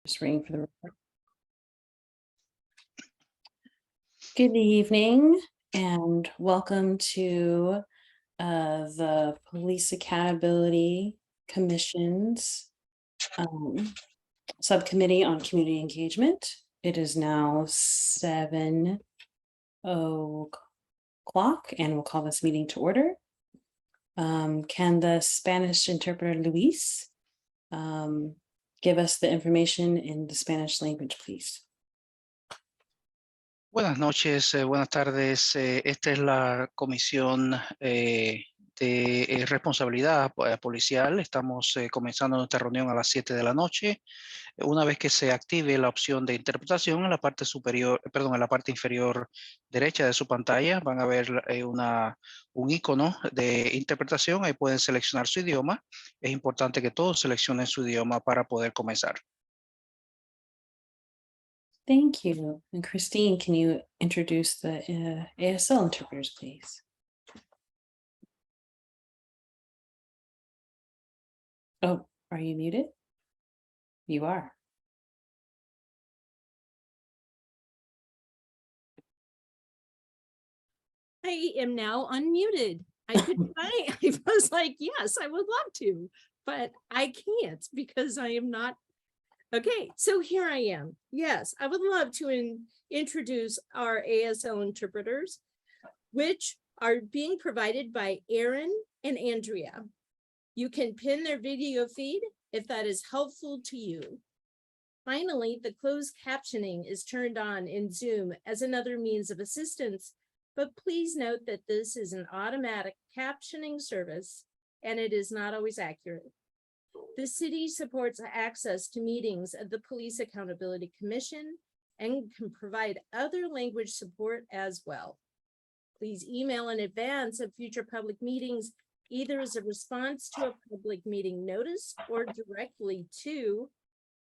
Just waiting for the report. Good evening and welcome to the Police Accountability Commission's Subcommittee on Community Engagement. It is now 7:00 and we'll call this meeting to order. Can the Spanish interpreter Luis give us the information in the Spanish language, please? Buenas noches, buenas tardes. Esta es la comisión de responsabilidad policial. Estamos comenzando nuestra reunión a las 7 de la noche. Una vez que se active la opción de interpretación en la parte superior, perdón, en la parte inferior derecha de su pantalla, van a ver un icono de interpretación. Ahí pueden seleccionar su idioma. Es importante que todos seleccionen su idioma para poder comenzar. Thank you. And Christine, can you introduce the ASL interpreters, please? Oh, are you muted? You are. I am now unmuted. I was like, yes, I would love to, but I can't because I am not. Okay, so here I am. Yes, I would love to introduce our ASL interpreters, which are being provided by Aaron and Andrea. You can pin their video feed if that is helpful to you. Finally, the closed captioning is turned on in Zoom as another means of assistance, but please note that this is an automatic captioning service and it is not always accurate. The city supports access to meetings of the Police Accountability Commission and can provide other language support as well. Please email in advance of future public meetings, either as a response to a public meeting notice or directly to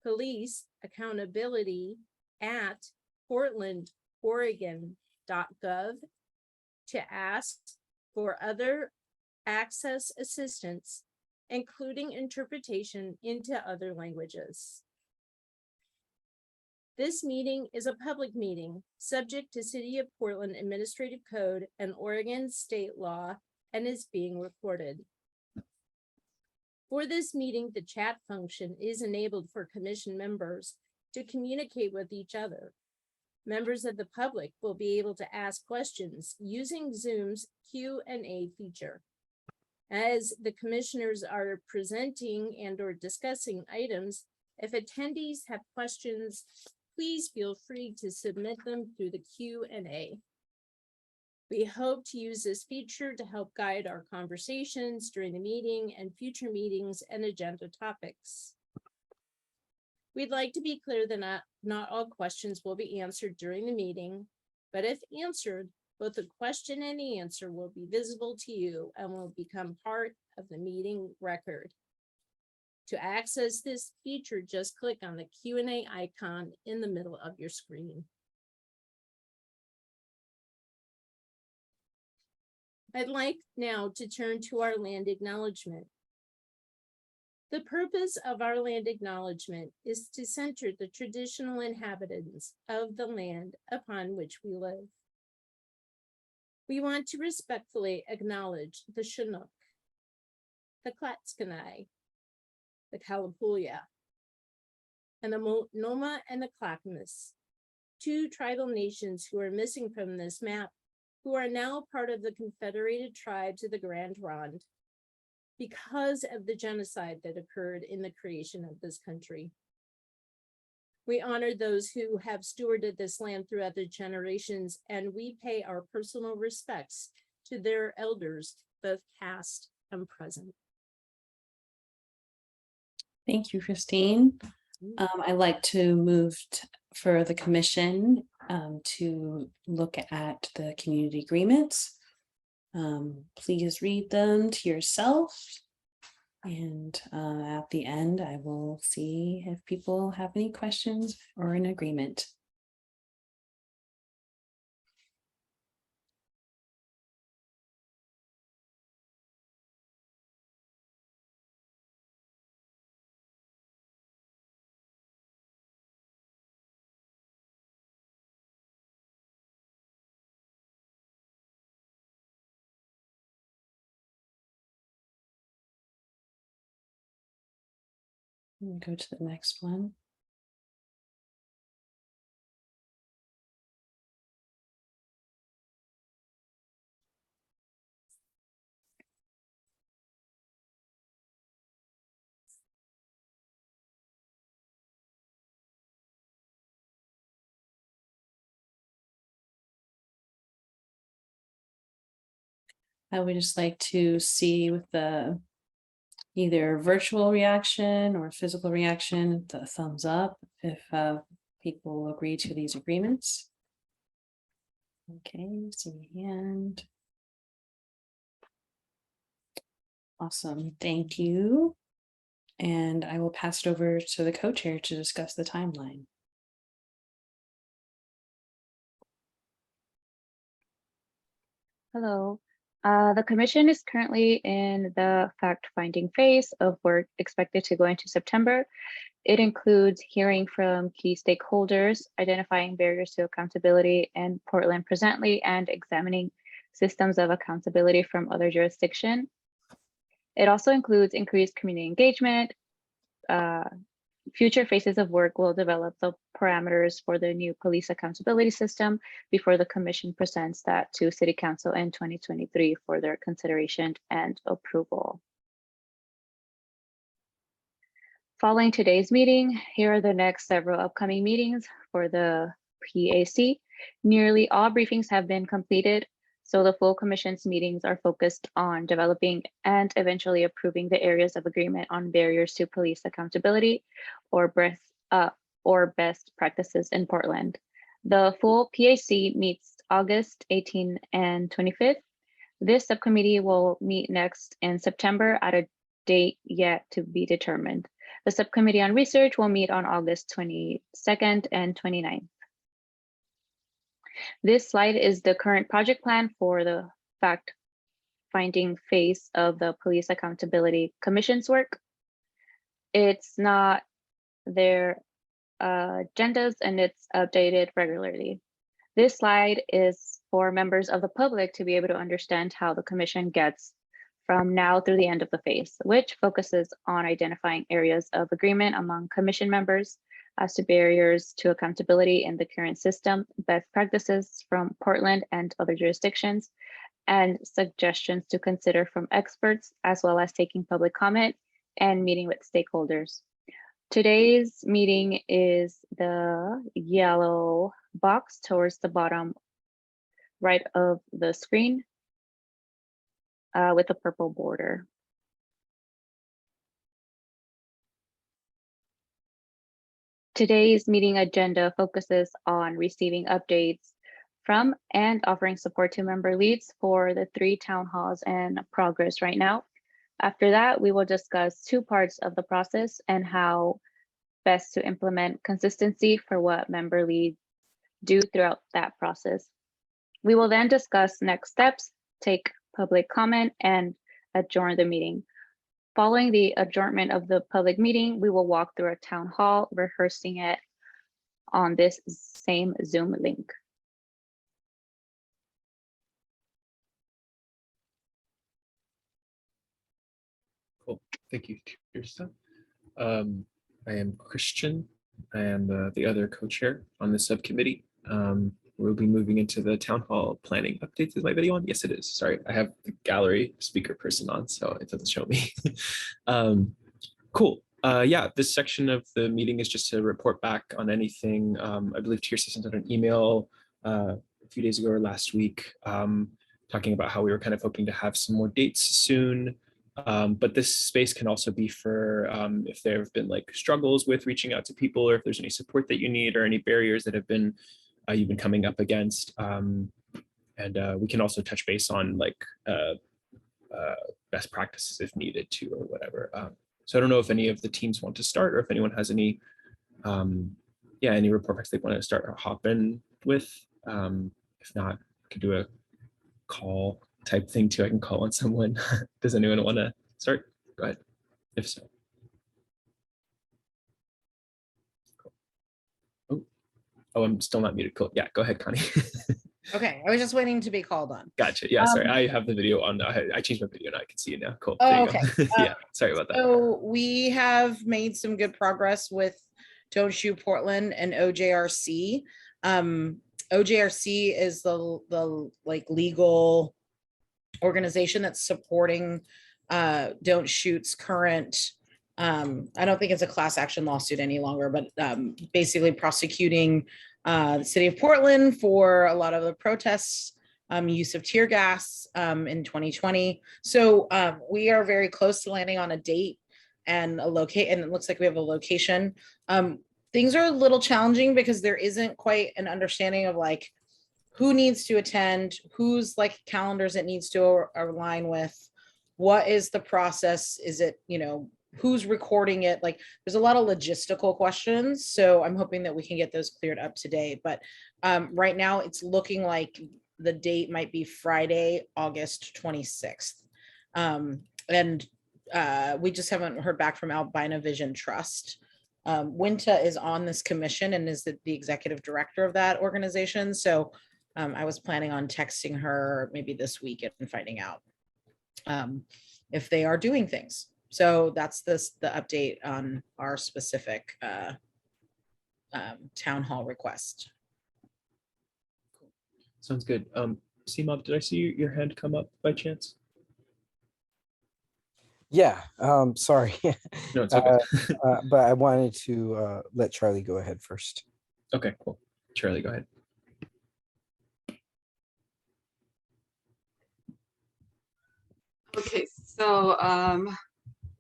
policeaccountability@portlandoregon.gov to ask for other access assistance, including interpretation into other languages. This meeting is a public meeting subject to City of Portland Administrative Code and Oregon state law and is being recorded. For this meeting, the chat function is enabled for commission members to communicate with each other. Members of the public will be able to ask questions using Zoom's Q&A feature. As the commissioners are presenting and/or discussing items, if attendees have questions, please feel free to submit them through the Q&A. We hope to use this feature to help guide our conversations during the meeting and future meetings and agenda topics. We'd like to be clear that not all questions will be answered during the meeting, but if answered, both the question and the answer will be visible to you and will become part of the meeting record. To access this feature, just click on the Q&A icon in the middle of your screen. I'd like now to turn to our land acknowledgement. The purpose of our land acknowledgement is to center the traditional inhabitants of the land upon which we live. We want to respectfully acknowledge the Chinook, the Klatskanai, the Kalapuya, and the Multnomah and the Clackamas, two tribal nations who are missing from this map, who are now part of the Confederated Tribes of the Grand Ronde because of the genocide that occurred in the creation of this country. We honor those who have stewarded this land throughout the generations, and we pay our personal respects to their elders, both past and present. Thank you, Christine. I'd like to move for the commission to look at the community agreements. Please read them to yourself. And at the end, I will see if people have any questions or an agreement. We'll go to the next one. I would just like to see with the either virtual reaction or physical reaction, the thumbs up, if people agree to these agreements. Okay, see hand. Awesome, thank you. And I will pass it over to the co-chair to discuss the timeline. Hello. The commission is currently in the fact-finding phase of work expected to go into September. It includes hearing from key stakeholders, identifying barriers to accountability in Portland presently, and examining systems of accountability from other jurisdictions. It also includes increased community engagement. Future phases of work will develop the parameters for the new police accountability system before the commission presents that to City Council in 2023 for their consideration and approval. Following today's meeting, here are the next several upcoming meetings for the PAC. Nearly all briefings have been completed, so the full commission's meetings are focused on developing and eventually approving the areas of agreement on barriers to police accountability or best practices in Portland. The full PAC meets August 18 and 25th. This subcommittee will meet next in September at a date yet to be determined. The subcommittee on research will meet on August 22nd and 29th. This slide is the current project plan for the fact-finding phase of the Police Accountability Commission's work. It's not their agendas and it's updated regularly. This slide is for members of the public to be able to understand how the commission gets from now through the end of the phase, which focuses on identifying areas of agreement among commission members as to barriers to accountability in the current system, best practices from Portland and other jurisdictions, and suggestions to consider from experts, as well as taking public comment and meeting with stakeholders. Today's meeting is the yellow box towards the bottom right of the screen with a purple border. Today's meeting agenda focuses on receiving updates from and offering support to member leads for the 3 town halls in progress right now. After that, we will discuss 2 parts of the process and how best to implement consistency for what member leads do throughout that process. We will then discuss next steps, take public comment, and adjourn the meeting. Following the adjournment of the public meeting, we will walk through a town hall, rehearsing it on this same Zoom link. Cool. Thank you, Kirsten. I am Christian. I am the other co-chair on the subcommittee. We'll be moving into the town hall planning updates. Is my video on? Yes, it is. Sorry, I have the gallery speaker person on, so it doesn't show me. Cool. Yeah, this section of the meeting is just to report back on anything. I believe Tirsa sent out an email a few days ago or last week talking about how we were kind of hoping to have some more dates soon. But this space can also be for if there have been like struggles with reaching out to people, or if there's any support that you need or any barriers that have been you've been coming up against. And we can also touch base on like best practices if needed to, or whatever. So I don't know if any of the teams want to start, or if anyone has any any report backs they want to start hopping with. If not, I could do a call type thing too. I can call on someone. Does anyone want to start? Go ahead. If so. Cool. Oh, I'm still not muted. Cool. Yeah, go ahead, Connie. Okay, I was just waiting to be called on. Gotcha. Yeah, sorry. Um, I have the video on. I changed my video now. I can see it now. Cool. Oh, There you okay. go. Yeah, sorry about that. So we have made some good progress with Don't Shoot Portland and OJRC. OJRC is the like legal organization that's supporting Don't Shoot's current. I don't think it's a class action lawsuit any longer, but basically prosecuting the city of Portland for a lot of the protests, use of tear gas in 2020. So we are very close to landing on a date and a locate, and it looks like we have a location. Things are a little challenging because there isn't quite an understanding of like who needs to attend, whose like calendars it needs to align with, what is the process, is it, you know, who's recording it, like there's a lot of logistical questions, so I'm hoping that we can get those cleared up today. But right now it's looking like the date might be Friday, August 26th. And we just haven't heard back from Albina Vision Trust. Winta is on this commission and is the executive director of that organization. So I was planning on texting her maybe this week and finding out if they are doing things. So that's the update on our specific town hall request. Sounds good. CMOB, did I see your hand come up by chance? Yeah, sorry. No, it's okay. But I wanted to let Charlie go ahead first. Okay, cool. Charlie, go ahead. Okay, so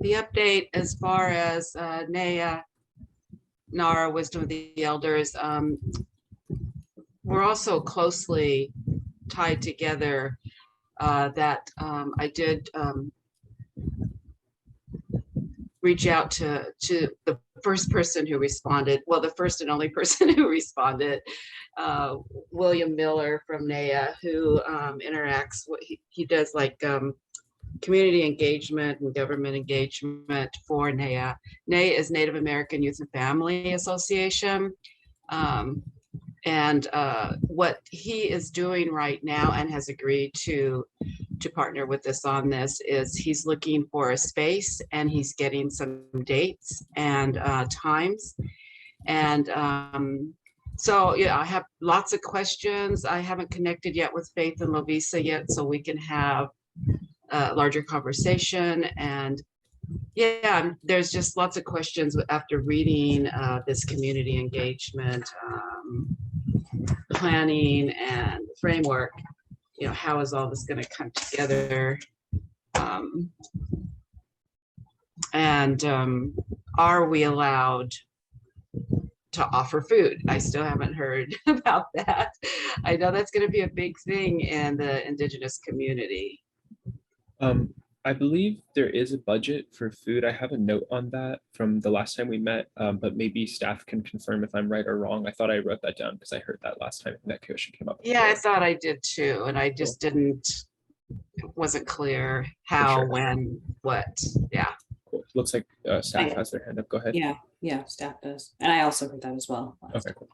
the update as far as NAA, NARA, Wisdom of the Elders, we're also closely tied together that I did reach out to the first person who responded, well, the first and only person who responded, William Miller from NAA, who interacts, he does like community engagement and government engagement for NAA. NAA is Native American Youth and Family Association. And what he is doing right now and has agreed to partner with us on this is he's looking for a space and he's getting some dates and times. And so, yeah, I have lots of questions. I haven't connected yet with Faith and Lovisa yet, so we can have a larger conversation. And yeah, there's just lots of questions after reading this community engagement planning and framework. You know, how is all this going to come together? Are we allowed to offer food? I still haven't heard about that. I know that's going to be a big thing in the Indigenous community. I believe there is a budget for food. I have a note on that from the last time we met, but maybe staff can confirm if I'm right or wrong. I thought I wrote that down because I heard that last time that question came up. Yeah, I before. thought I did too, and I just didn't, it wasn't clear how, sure. when, what. Yeah. Cool. Looks like staff has their hand up. Go ahead. Yeah, staff does. And I also heard that as well. Okay, cool.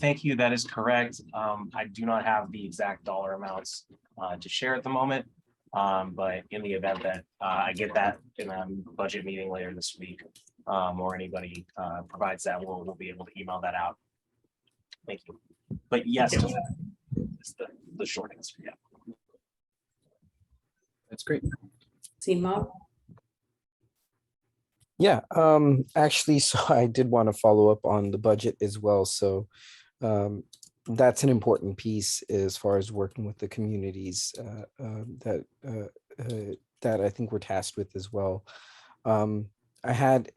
Thank you. That is correct. I do not have the exact dollar amounts to share at the moment. But in the event that I get that in a budget meeting later this week, or anybody provides that, we'll be able to email that out. Thank you. But yes, to that is the short answer. Yeah. That's great. CMOB? Yeah, actually, so I did want to follow up on the budget as well. So that's an important piece as far as working with the communities that I think we're tasked with as well. I had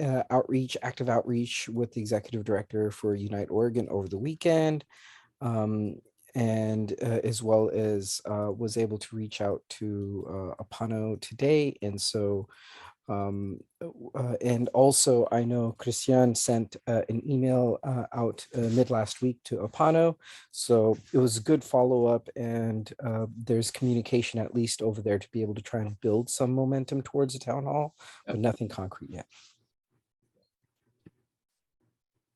active outreach with the executive director for Unite Oregon over the weekend, and as well as was able to reach out to Apano today. And so and also I know Christian sent an email out mid last week to Apano. So it was a good follow-up, and there's communication at least over there to be able to try and build some momentum towards the town hall, but nothing concrete yet.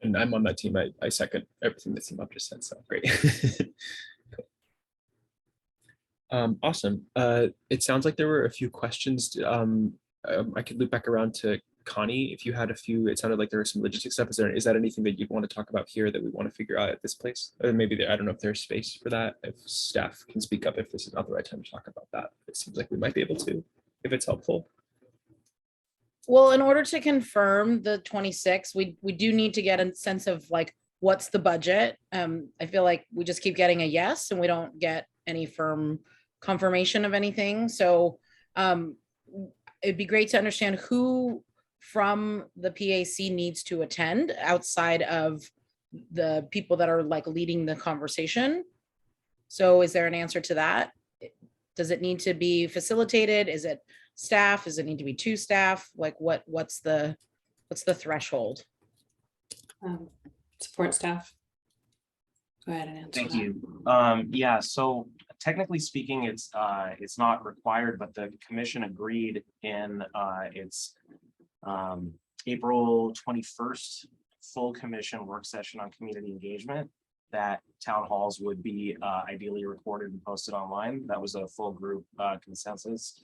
And I'm on that team. I second everything that CMOB just said. So great. Awesome. It sounds like there were a few questions. I could loop back around to Connie if you had a few. It sounded like there was some logistics stuff. Is that anything that you'd want to talk about here that we want to figure out at this place? Or maybe I don't know if there's space for that. If staff can speak up if this is not the right time to talk about that. It seems like we might be able to, if it's helpful. Well, in order to confirm the 26, we do need to get a sense of like, what's the budget? I feel like we just keep getting a yes and we don't get any firm confirmation of anything. So it'd be great to understand who from the PAC needs to attend outside of the people that are like leading the conversation. So is there an answer to that? Does it need to be facilitated? Is it staff? Does it need to be 2 staff? Like what's the threshold? Support staff. Go ahead and answer Thank that. you. Yeah, so technically speaking, it's not required, but the commission agreed in its April 21st full commission work session on community engagement that town halls would be ideally recorded and posted online. That was a full group consensus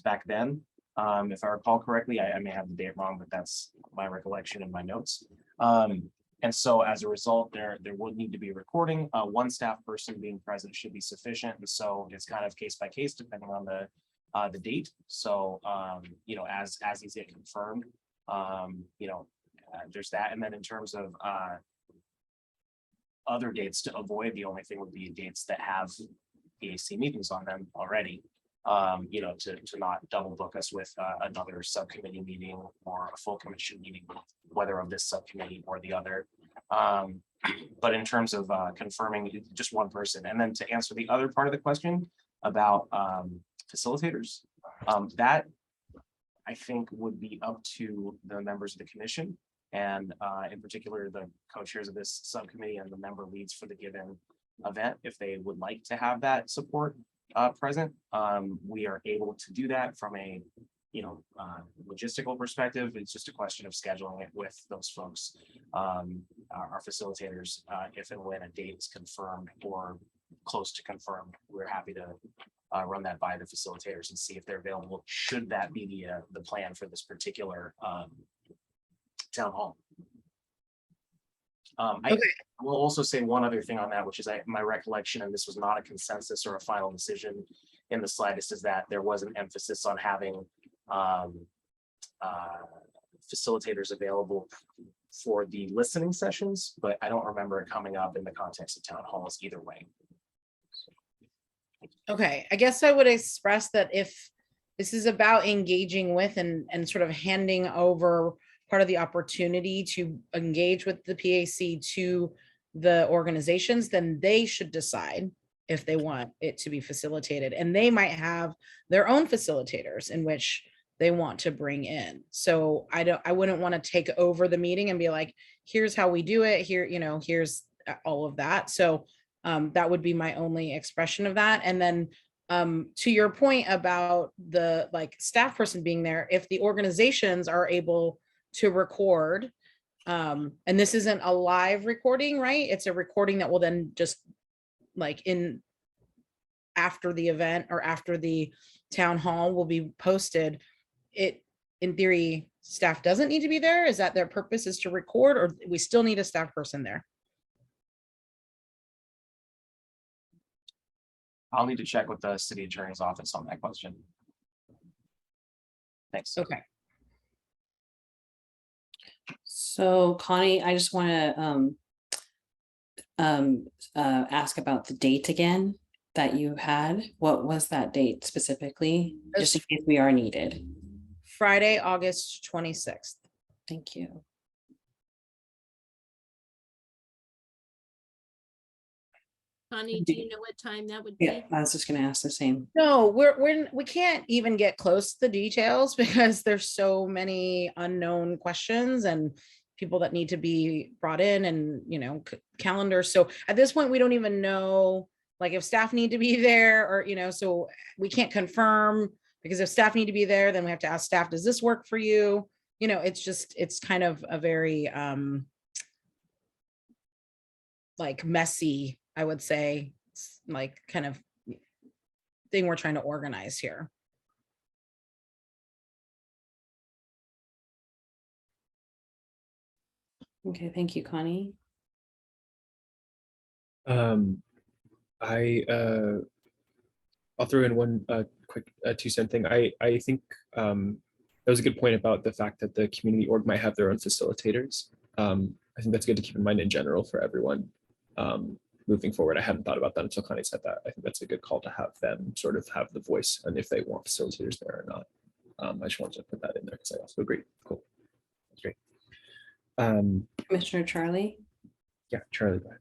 back then. If I recall correctly, I may have the date wrong, but that's my recollection in my notes. And so as a result, there would need to be recording. One staff person being present should be sufficient. And so it's kind of case by case depending on the date. So you know, as these get confirmed, you know, there's that. And then in terms of other dates to avoid, the only thing would be dates that have PAC meetings on them already. You know, to not double book us with another subcommittee meeting or a full commission meeting, whether of this subcommittee or the other. But in terms of confirming just one person, and then to answer the other part of the question about facilitators, that I think would be up to the members of the commission, and in particular the co-chairs of this subcommittee and the member leads for the given event, if they would like to have that support present. We are able to do that from a logistical perspective. It's just a question of scheduling it with those folks, our facilitators, if and when a date is confirmed or close to confirmed. We're happy to run that by the facilitators and see if they're available, should that be the plan for this particular town hall. I will also say one other thing on that, which is my recollection, and this was not a consensus or a final decision in the slightest, is that there was an emphasis on having facilitators available for the listening sessions, but I don't remember it coming up in the context of town halls either way. Okay, I guess I would express that if this is about engaging with and sort of handing over part of the opportunity to engage with the PAC to the organizations, then they should decide if they want it to be facilitated. And they might have their own facilitators in which they want to bring in. So I wouldn't want to take over the meeting and be like, here's how we do it here, you know, here's all of that. So that would be my only expression of that. And then to your point about the staff person being there, if the organizations are able to record, and this isn't a live recording, right? It's a recording that will then just after the event or after the town hall will be posted. It, in theory, staff doesn't need to be there. Is that their purpose, is to record, or we still need a staff person there? I'll need to check with the city attorney's office on that question. Thanks. Okay. So Connie, I just want to ask about the date again that you had. What was that date specifically? Just in case we are needed. Friday, August 26th. Thank you. Connie, do you know what time that would be? Yeah, I was just going to ask the same. No, we can't even get close to the details because there's so many unknown questions and people that need to be brought in, and calendars. So at this point, we don't even know if staff need to be there, or so we can't confirm, because if staff need to be there, then we have to ask staff, does this work for you? It's kind of a very messy, I would say, kind of thing we're trying to organize here. Okay, thank you, Connie. I'll throw in one quick 2-cent thing. I think that was a good point about the fact that the community org might have their own facilitators. I think that's good to keep in mind in general for everyone moving forward. I hadn't thought about that until Connie said that. I think that's a good call to have them sort of have the voice and if they want facilitators there or not. I just wanted to put that in there because I also agree. Cool. That's great. Commissioner Charlie. Yeah, Charlie, go ahead.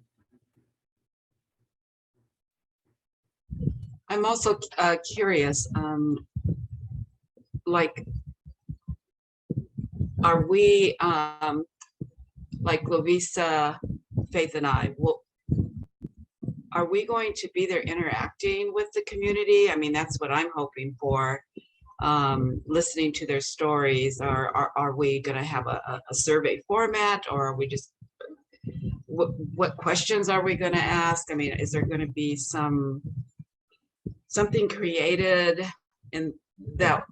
I'm also curious, like, are we, like Lovisa, Faith and I, are we going to be there interacting with the community? I mean, that's what I'm hoping for. Listening to their stories, are we going to have a survey format, or are we just, what questions are we going to ask? I mean, is there going to be something created and that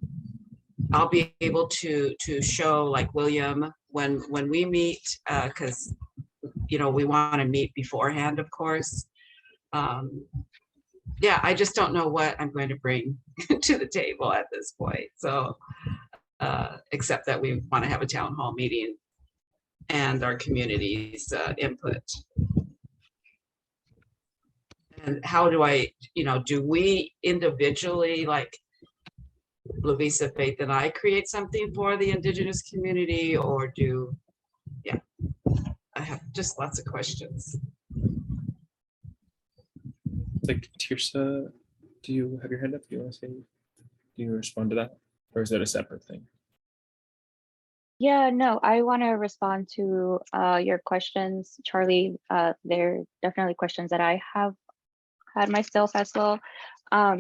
I'll be able to show, like William, when we meet, because you know, we want to meet beforehand, of course. Yeah, I just don't know what I'm going to bring to the table at this point. So except that we want to have a town hall meeting and our community's input. And how do I, you know, do we individually, like Lovisa, Faith and I, create something for the Indigenous community, or do, yeah, I have just lots of questions. Like Tirsa, do you have your hand up? Do you want to say, do you respond to that? Or is that a separate thing? Yeah, no, I want to respond to your questions, Charlie. They're definitely questions that I have had myself as well.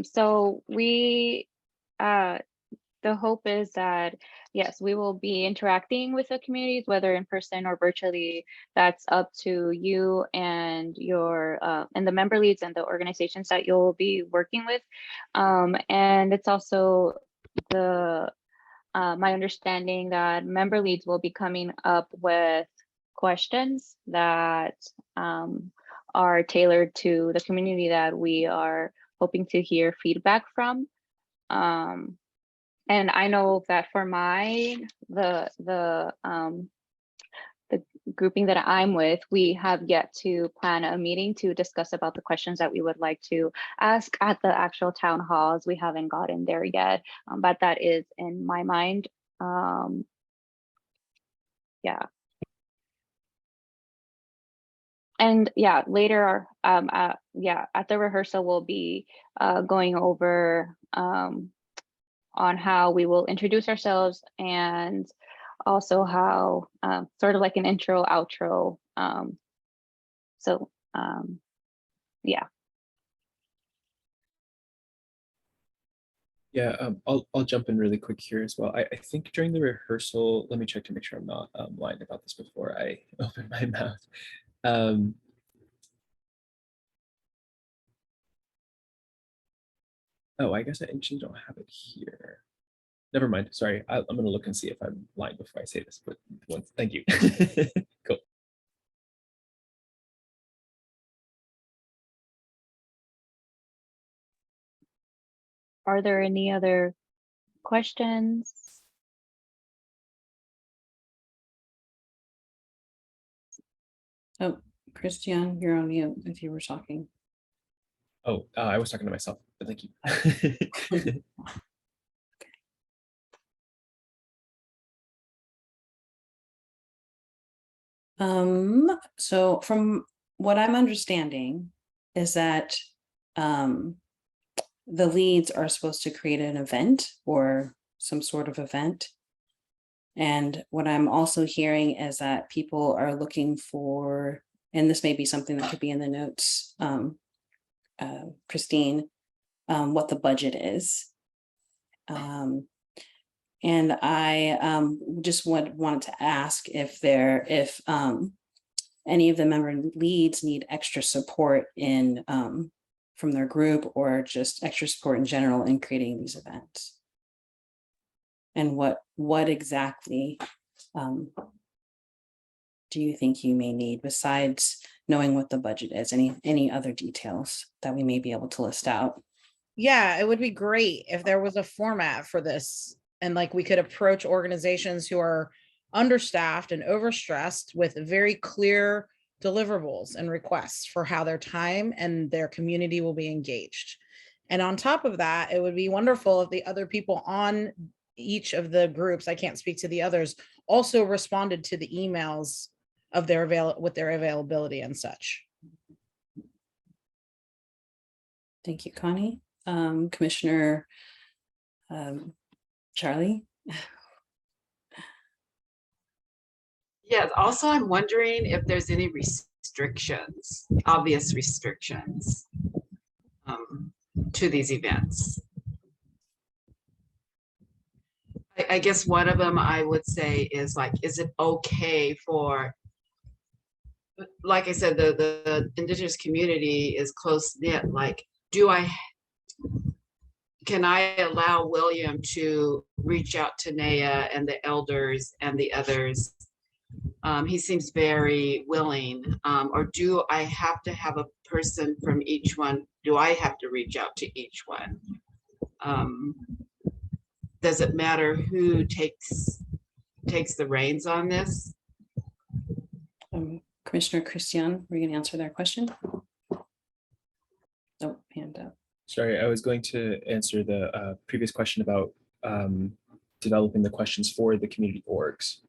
So we, the hope is that, yes, we will be interacting with the communities, whether in person or virtually. That's up to you and your and the member leads and the organizations that you'll be working with. And it's also the my understanding that member leads will be coming up with questions that are tailored to the community that we are hoping to hear feedback from. And I know that for mine, the grouping that I'm with, we have yet to plan a meeting to discuss about the questions that we would like to ask at the actual town halls. We haven't gotten there yet, but that is in my mind. Yeah. And yeah, later, yeah, at the rehearsal, we'll be going over on how we will introduce ourselves and also how sort of like an intro, outro. So yeah. Yeah, I'll jump in really quick here as well. I think during the rehearsal, let me check to make sure I'm not lying about this before I open my mouth. Oh, I guess I actually don't have it here. Never mind. Sorry, I'm going to look and see if I'm lying before I say this. But once, thank you. Cool. Are there any other questions? Oh, Christian, you're on mute if you were talking. Oh, I was talking to myself, but thank you. So from what I'm understanding is that the leads are supposed to create an event or some sort of event. And what I'm also hearing is that people are looking for, and this may be something that could be in the notes, Christine, what the budget is. And I just wanted to ask if any of the member leads need extra support in from their group or just extra support in general in creating these events? And what exactly do you think you may need besides knowing what the budget is? Any other details that we may be able to list out? Yeah, it would be great if there was a format for this and like we could approach organizations who are understaffed and overstressed with very clear deliverables and requests for how their time and their community will be engaged. And on top of that, it would be wonderful if the other people on each of the groups, I can't speak to the others, also responded to the emails of their availability and such. Thank you, Connie. Commissioner Charlie? Yeah, also I'm wondering if there's any restrictions, obvious restrictions to these events. I guess one of them I would say is like, is it okay for, like I said, the indigenous community is close knit, like, can I allow William to reach out to Naya and the elders and the others? He seems very willing, or do I have to have a person from each one? Do I have to reach out to each one? Does it matter who takes the reins on this? Commissioner Christian, were you gonna answer that question? Oh, hand up. Sorry, I was going to answer the previous question about developing the questions for the community orgs.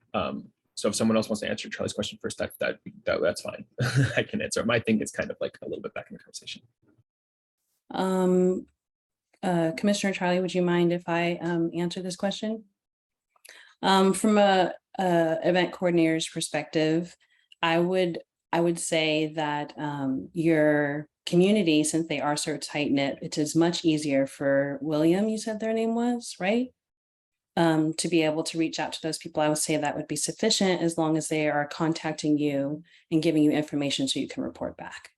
So if someone else wants to answer Charlie's question first, that's fine. I can answer. I think it's kind of like a little bit back in the conversation. Commissioner Charlie, would you mind if I answer this question? From a event coordinator's perspective, I would say that your community, since they are so tight knit, it is much easier for William, you said their name was, right? To be able to reach out to those people. I would say that would be sufficient as long as they are contacting you and giving you information so you can report back.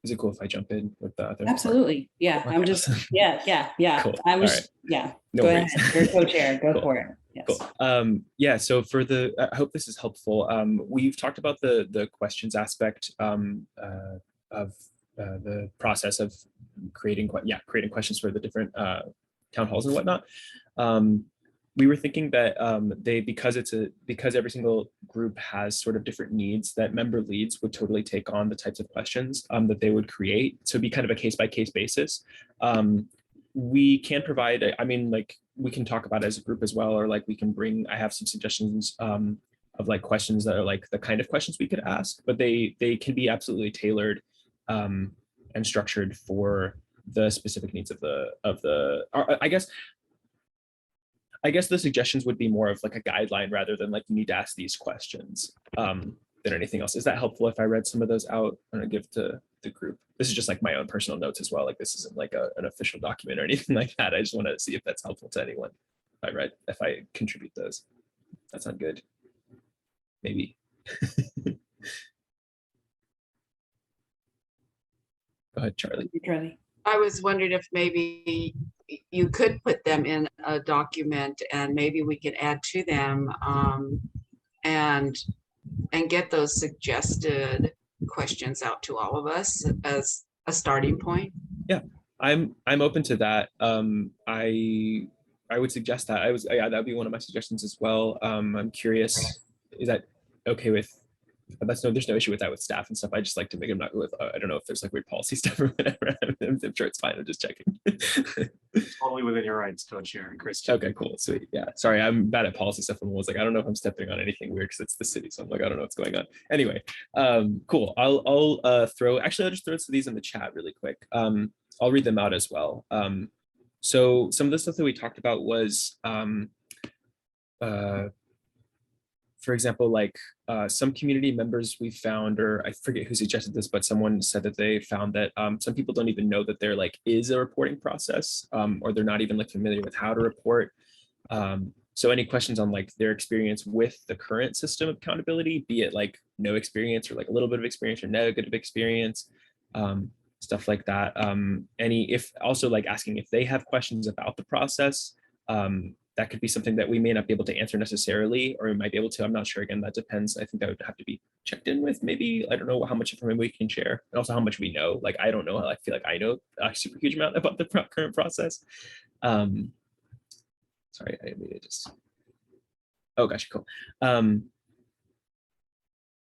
Is it cool if I jump in with the other? Absolutely. Yeah. I'm just, yeah. Cool. I'm All just, right. yeah. No Go worries. ahead. You're co-chair. Go Cool. for it. Yes. Cool. Yeah, so for I hope this is helpful. We've talked about the questions aspect of the process of creating questions for the different town halls and whatnot. We were thinking that because every single group has sort of different needs, that member leads would totally take on the types of questions that they would create. So it'd be kind of a case-by-case basis. We can provide, we can talk about it as a group as well, or like we can I have some suggestions of like questions that are like the kind of questions we could ask, but they can be absolutely tailored and structured for the specific needs of I guess the suggestions would be more of like a guideline rather than like you need to ask these questions than anything else. Is that helpful if I read some of those out and I give to the group? This is just like my own personal notes as well. Like this isn't like an official document or anything like that. I just want to see if that's helpful to anyone. If I contribute those. That sound good? Maybe. Go ahead, Charlie. Charlie. I was wondering if maybe you could put them in a document and maybe we could add to them and get those suggested questions out to all of us as a starting point. Yeah, I'm open to that. I would suggest that. That'd be one of my suggestions as well. I'm curious, is that okay with? There's no issue with that with staff and stuff. I just like to make them not with. I don't know if there's like weird policy stuff or whatever. I'm sure it's fine. I'm just checking. Totally within your rights, co-chair and Christian. Okay, cool, sweet. Yeah, sorry, I'm bad at policy stuff. And was like, I don't know if I'm stepping on anything weird because it's the city, so I'm like, I don't know what's going on. Anyway, cool. I'll throw. Actually, I'll just throw these in the chat really quick. I'll read them out as well. So some of the stuff that we talked about was. For example, like some community members we found, or I forget who suggested this, but someone said that they found that some people don't even know that there like is a reporting process, or they're not even like familiar with how to report. So any questions on like their experience with the current system of accountability, be it like no experience or like a little bit of experience or negative experience, stuff like that. If also like asking if they have questions about the process, that could be something that we may not be able to answer necessarily, or we might be able to. I'm not sure. Again, that depends. I think that would have to be checked in with. Maybe I don't know how much information we can share, and also how much we know. Like I don't know. I feel like I know a super huge amount about the current process. Sorry, I just. Oh, gotcha. Cool.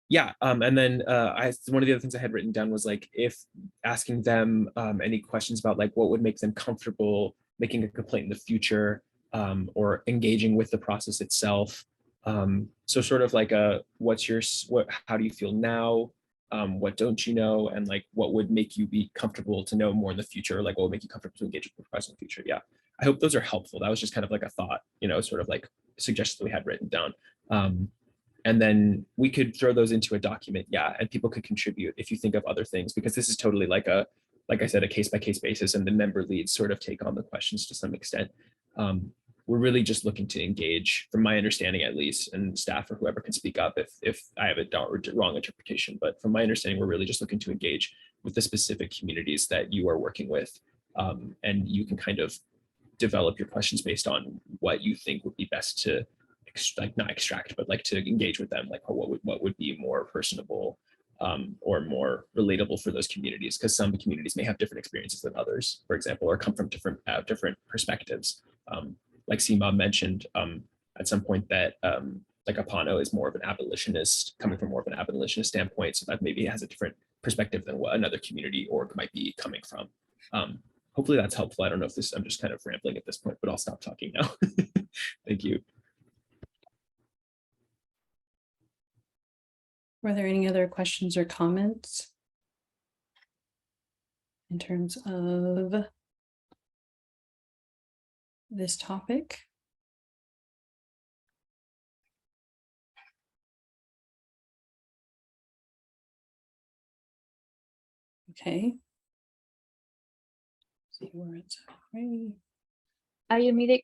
Yeah, and then one of the other things I had written down was like if asking them any questions about like what would make them comfortable making a complaint in the future, or engaging with the process itself. So sort of like how do you feel now? What don't you know? And like what would make you be comfortable to know more in the future? Like what would make you comfortable to engage with the process in the future? Yeah, I hope those are helpful. That was just kind of like a thought, sort of like suggestions that we had written down. And then we could throw those into a document, yeah, and people could contribute if you think of other things, because this is totally like I said, a case-by-case basis, and the member leads sort of take on the questions to some extent. We're really just looking to engage, from my understanding at least, and staff or whoever can speak up if I have a wrong interpretation, but from my understanding, we're really just looking to engage with the specific communities that you are working with, and you can kind of develop your questions based on what you think would be best to not extract, but like to engage with them, like what would be more personable or more relatable for those communities, because some communities may have different experiences than others, for example, or come from different perspectives. Like Seema mentioned at some point that like Apano is more of an abolitionist, coming from more of an abolitionist standpoint, so that maybe has a different perspective than what another community org might be coming from. Hopefully that's helpful. I don't know if I'm just kind of rambling at this point, but I'll stop talking now. Thank you. Were there any other questions or comments in terms of this topic? Okay. See where it's at. Right. Ayumide,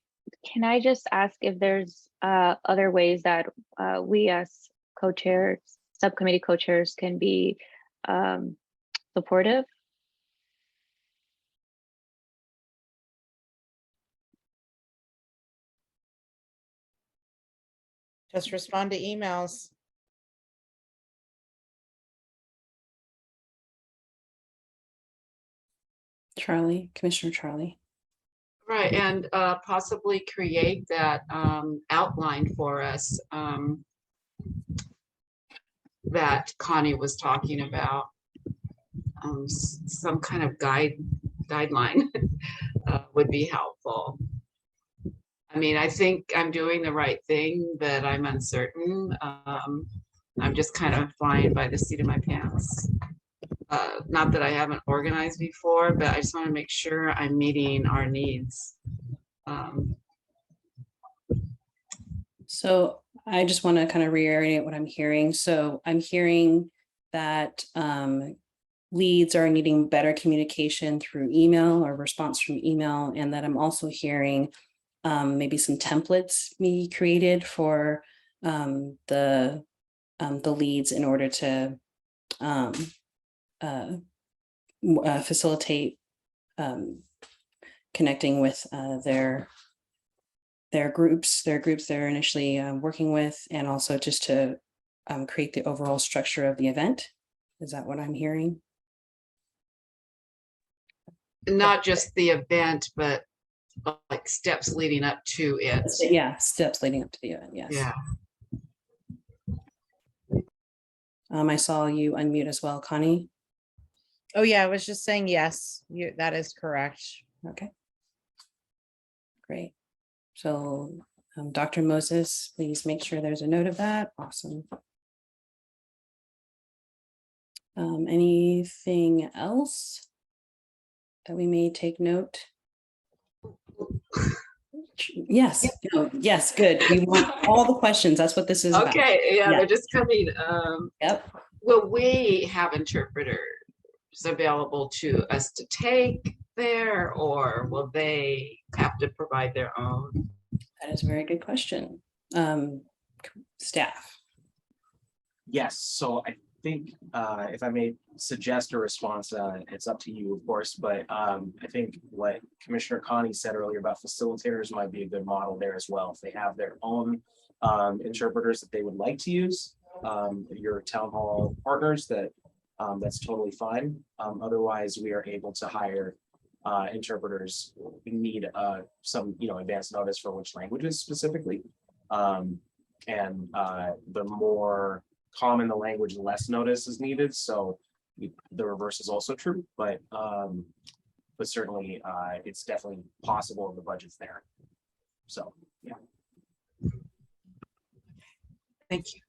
can I just ask if there's other ways that we as co-chairs, subcommittee co-chairs can be supportive? Just respond to emails. Charlie, Commissioner Charlie. Right, and possibly create that outline for us that Connie was talking about. Some kind of guideline would be helpful. I mean, I think I'm doing the right thing, but I'm uncertain. I'm just kind of flying by the seat of my pants. Not that I haven't organized before, but I just want to make sure I'm meeting our needs. So I just want to kind of reiterate what I'm hearing. So I'm hearing that leads are needing better communication through email or response from email, and that I'm also hearing maybe some templates be created for the leads in order to facilitate connecting with their groups they're initially working with, and also just to create the overall structure of the event. Is that what I'm hearing? Not just the event, but like steps leading up to it. Yeah, steps leading up to the event. Yes. Yeah. I saw you unmute as well, Connie. Oh yeah, I was just saying yes, that is correct. Okay. Great. So Dr. Moses, please make sure there's a note of that. Awesome. Anything else that we may take note? Yes. No, yes. Good. We want all the questions. That's what this is about. Okay. Yeah, they're just coming. Yep. Will we have interpreters available to us to take there, or will they have to provide their own? That is a very good question. Staff. Yes, so I think if I may suggest a response, it's up to you, of course, but I think what Commissioner Connie said earlier about facilitators might be a good model there as well. If they have their own interpreters that they would like to use, your town hall partners, that's totally fine. Otherwise, we are able to hire interpreters. We need some, advance notice for which languages specifically. And the more common the language, less notice is needed. So the reverse is also true, but certainly it's definitely possible if the budget's there. So, yeah. Thank you.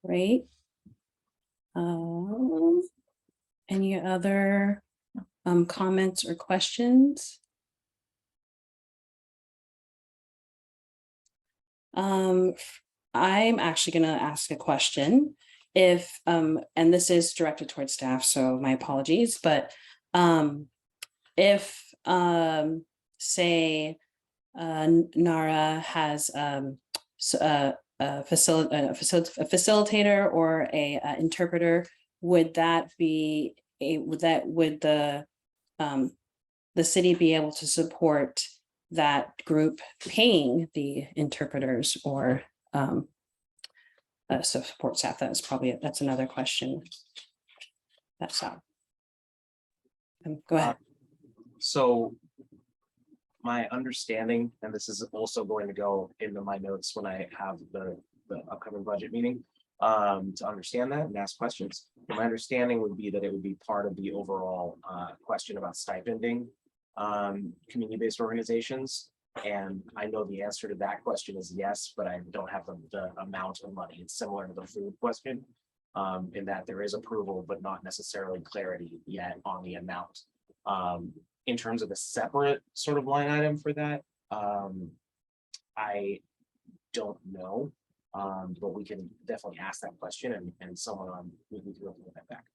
Great. Any other comments or questions? I'm actually going to ask a question. If and this is directed towards staff, so my apologies, but if say NARA has a facilitator or a interpreter, would that be would the city be able to support that group paying the interpreters or support staff? That's another question. That's all. Go ahead. So my understanding, and this is also going to go into my notes when I have the upcoming budget meeting, to understand that and ask questions. My understanding would be that it would be part of the overall question about stipending community-based organizations. And I know the answer to that question is yes, but I don't have the amount of money. It's similar to the food question, in that there is approval, but not necessarily clarity yet on the amount. In terms of a separate sort of line item for that, I don't know, but we can definitely ask that question and someone we can look at that back.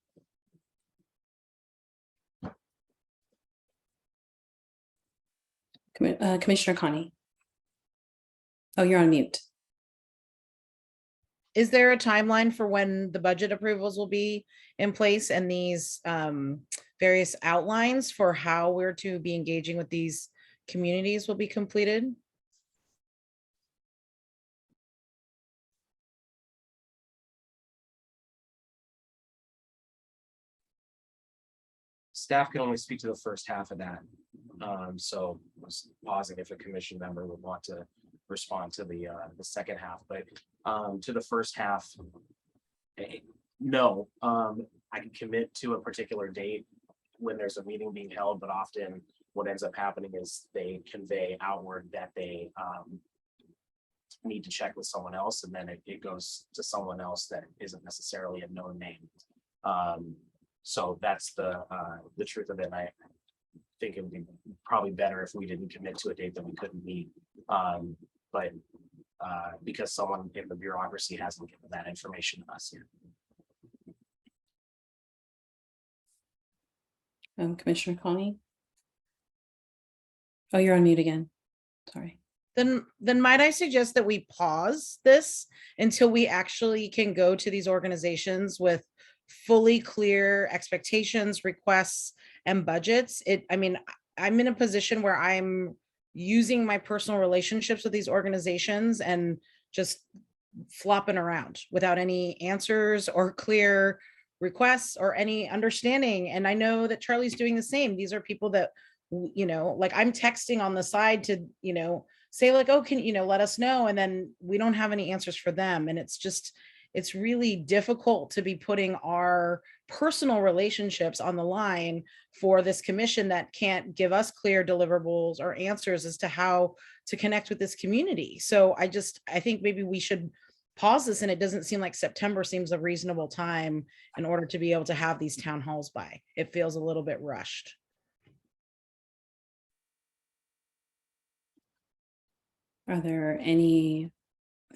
Commissioner Connie. Oh, you're on mute. Is there a timeline for when the budget approvals will be in place and these various outlines for how we're to be engaging with these communities will be completed? Staff can only speak to the first half of that. So I was pausing if a commission member would want to respond to the second half, but to the first half, no. I can commit to a particular date when there's a meeting being held, but often what ends up happening is they convey outward that they need to check with someone else, and then it goes to someone else that isn't necessarily a known name. So that's the truth of it. And I think it would be probably better if we didn't commit to a date that we couldn't meet. But because someone in the bureaucracy hasn't given that information to us yet. Commissioner Connie. Oh, you're on mute again. Sorry. Then might I suggest that we pause this until we actually can go to these organizations with fully clear expectations, requests, and budgets. I mean, I'm in a position where I'm using my personal relationships with these organizations and just flopping around without any answers or clear requests or any understanding. And I know that Charlie's doing the same. These are people that, like I'm texting on the side to, say like, oh, can, let us know. And then we don't have any answers for them. And it's really difficult to be putting our personal relationships on the line for this commission that can't give us clear deliverables or answers as to how to connect with this community. So I think maybe we should pause this, and it doesn't seem like September seems a reasonable time in order to be able to have these town halls by. It feels a little bit rushed. Are there any?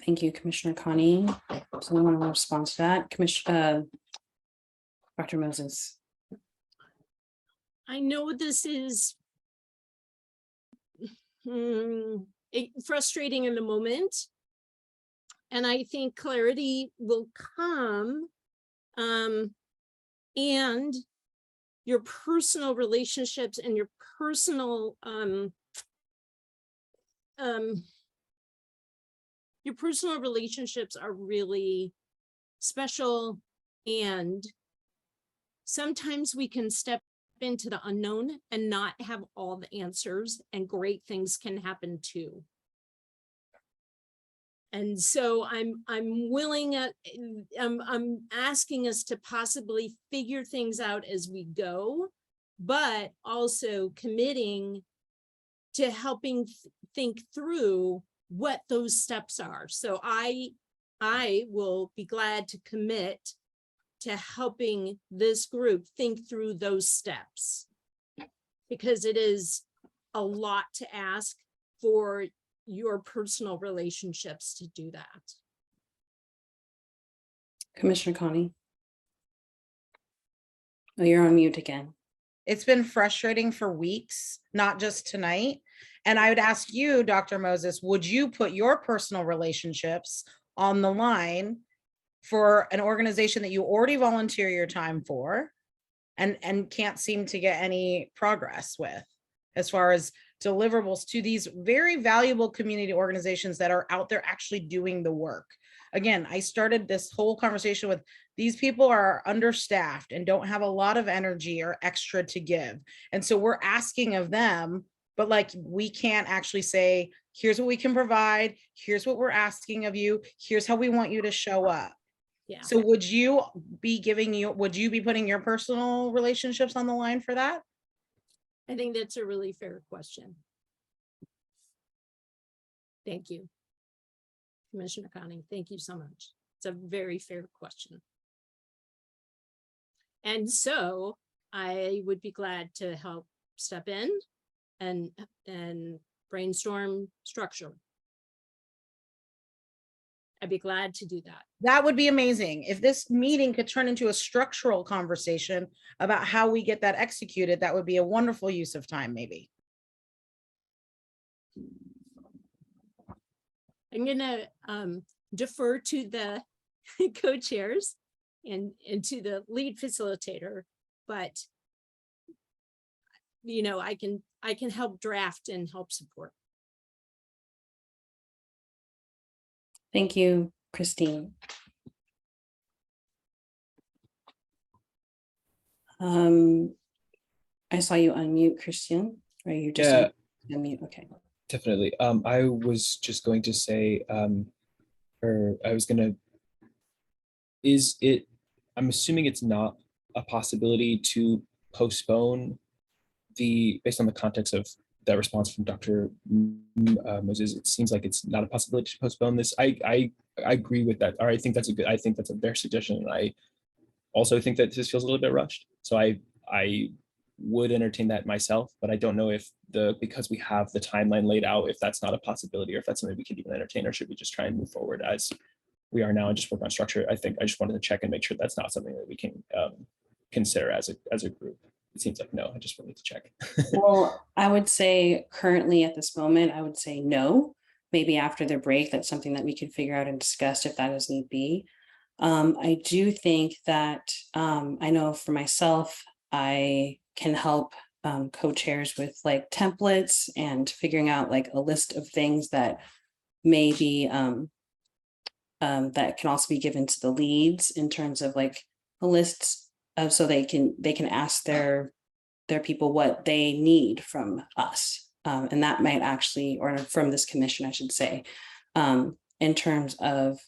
Thank you, Commissioner Connie. Someone want to respond to that? Dr. Moses. I know this is frustrating in the moment. And I think clarity will come. And your personal relationships and your personal relationships are really special, and sometimes we can step into the unknown and not have all the answers, and great things can happen too. And so I'm asking us to possibly figure things out as we go, but also committing to helping think through what those steps are. So I will be glad to commit to helping this group think through those steps, because it is a lot to ask for your personal relationships to do that. Commissioner Connie. Oh, you're on mute again. It's been frustrating for weeks, not just tonight. And I would ask you, Dr. Moses, would you put your personal relationships on the line for an organization that you already volunteer your time for and can't seem to get any progress with, as far as deliverables to these very valuable community organizations that are out there actually doing the work? Again, I started this whole conversation with, these people are understaffed and don't have a lot of energy or extra to give. And so we're asking of them, but like, we can't actually say, here's what we can provide, here's what we're asking of you, here's how we want you to show up. Yeah. So would you be putting your personal relationships on the line for that? I think that's a really fair question. Thank you, Commissioner Connie. Thank you so much. It's a very fair question. And so I would be glad to help step in and brainstorm structure. I'd be glad to do that. That would be amazing. If this meeting could turn into a structural conversation about how we get that executed, that would be a wonderful use of time, maybe. I'm gonna defer to the co-chairs and to the lead facilitator, but you know, I can help draft and help support. Thank you, Christine. I saw you unmute, Christian, or you just unmute? Okay. Definitely. I was just going to say, I'm assuming it's not a possibility to postpone based on the context of that response from Dr. Moses, it seems like it's not a possibility to postpone this. I agree with that, or I think that's a fair suggestion. And I also think that this feels a little bit rushed. So I would entertain that myself, but I don't know if because we have the timeline laid out, if that's not a possibility, or if that's something we can even entertain, or should we just try and move forward as we are now and just work on structure? I think I just wanted to check and make sure that's not something that we can consider as a group. It seems like no, I just wanted to check. Well, I would say currently at this moment, I would say no. Maybe after the break, that's something that we could figure out and discuss if that is need be. I do think that I know for myself, I can help co-chairs with like templates and figuring out like a list of things that may be that can also be given to the leads in terms of like a list of, so they can ask their people what they need from us. And that might actually, or from this commission, I should say, in terms of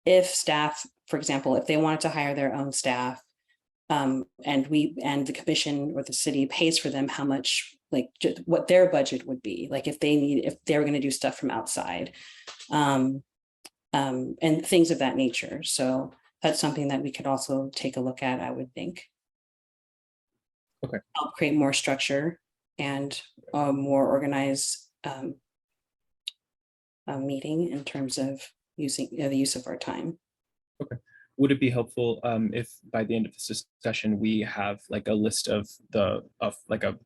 if staff, for example, if they wanted to hire their own staff, and the commission or the city pays for them, how much, like what their budget would be, like if they were going to do stuff from outside, and things of that nature. So that's something that we could also take a look at, I would think. Okay. Help create more structure and a more organized meeting in terms of using the use of our time. Okay. would it be helpful if by the end of this discussion, we have like a list of like a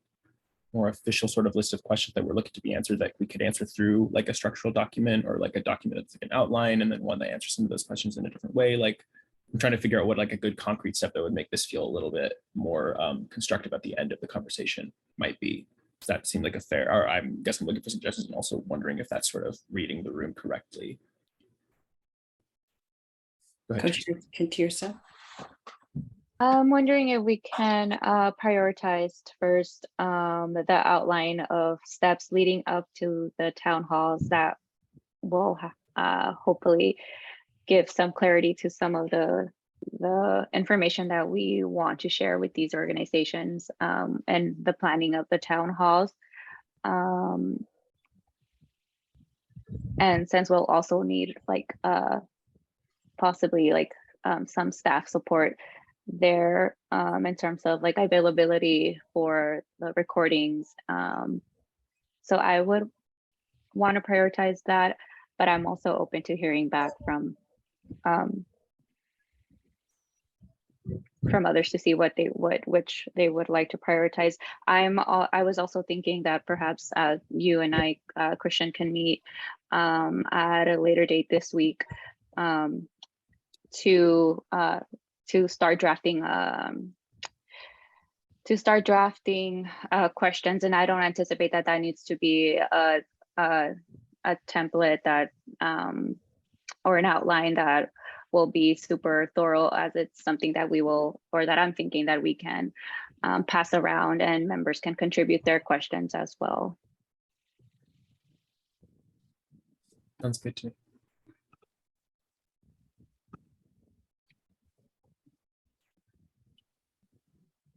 more official sort of list of questions that we're looking to be answered that we could answer through like a structural document or like a document that's like an outline, and then one that answers some of those questions in a different way? Like I'm trying to figure out what like a good concrete step that would make this feel a little bit more constructive at the end of the conversation might be. Does that seem like a fair, or I'm guessing I'm looking for suggestions and also wondering if that's sort of reading the room correctly. Go ahead. Coach Tirsa. I'm wondering if we can prioritize first the outline of steps leading up to the town halls that will hopefully give some clarity to some of the information that we want to share with these organizations and the planning of the town halls. And since we'll also need like possibly like some staff support there in terms of like availability for the recordings. So I would want to prioritize that, but I'm also open to hearing back from others to see what which they would like to prioritize. I was also thinking that perhaps you and I, Christian, can meet at a later date this week to start drafting questions, and I don't anticipate that needs to be a template that or an outline that will be super thorough, as it's something that we will, or that I'm thinking that we can pass around and members can contribute their questions as well. Sounds good to me.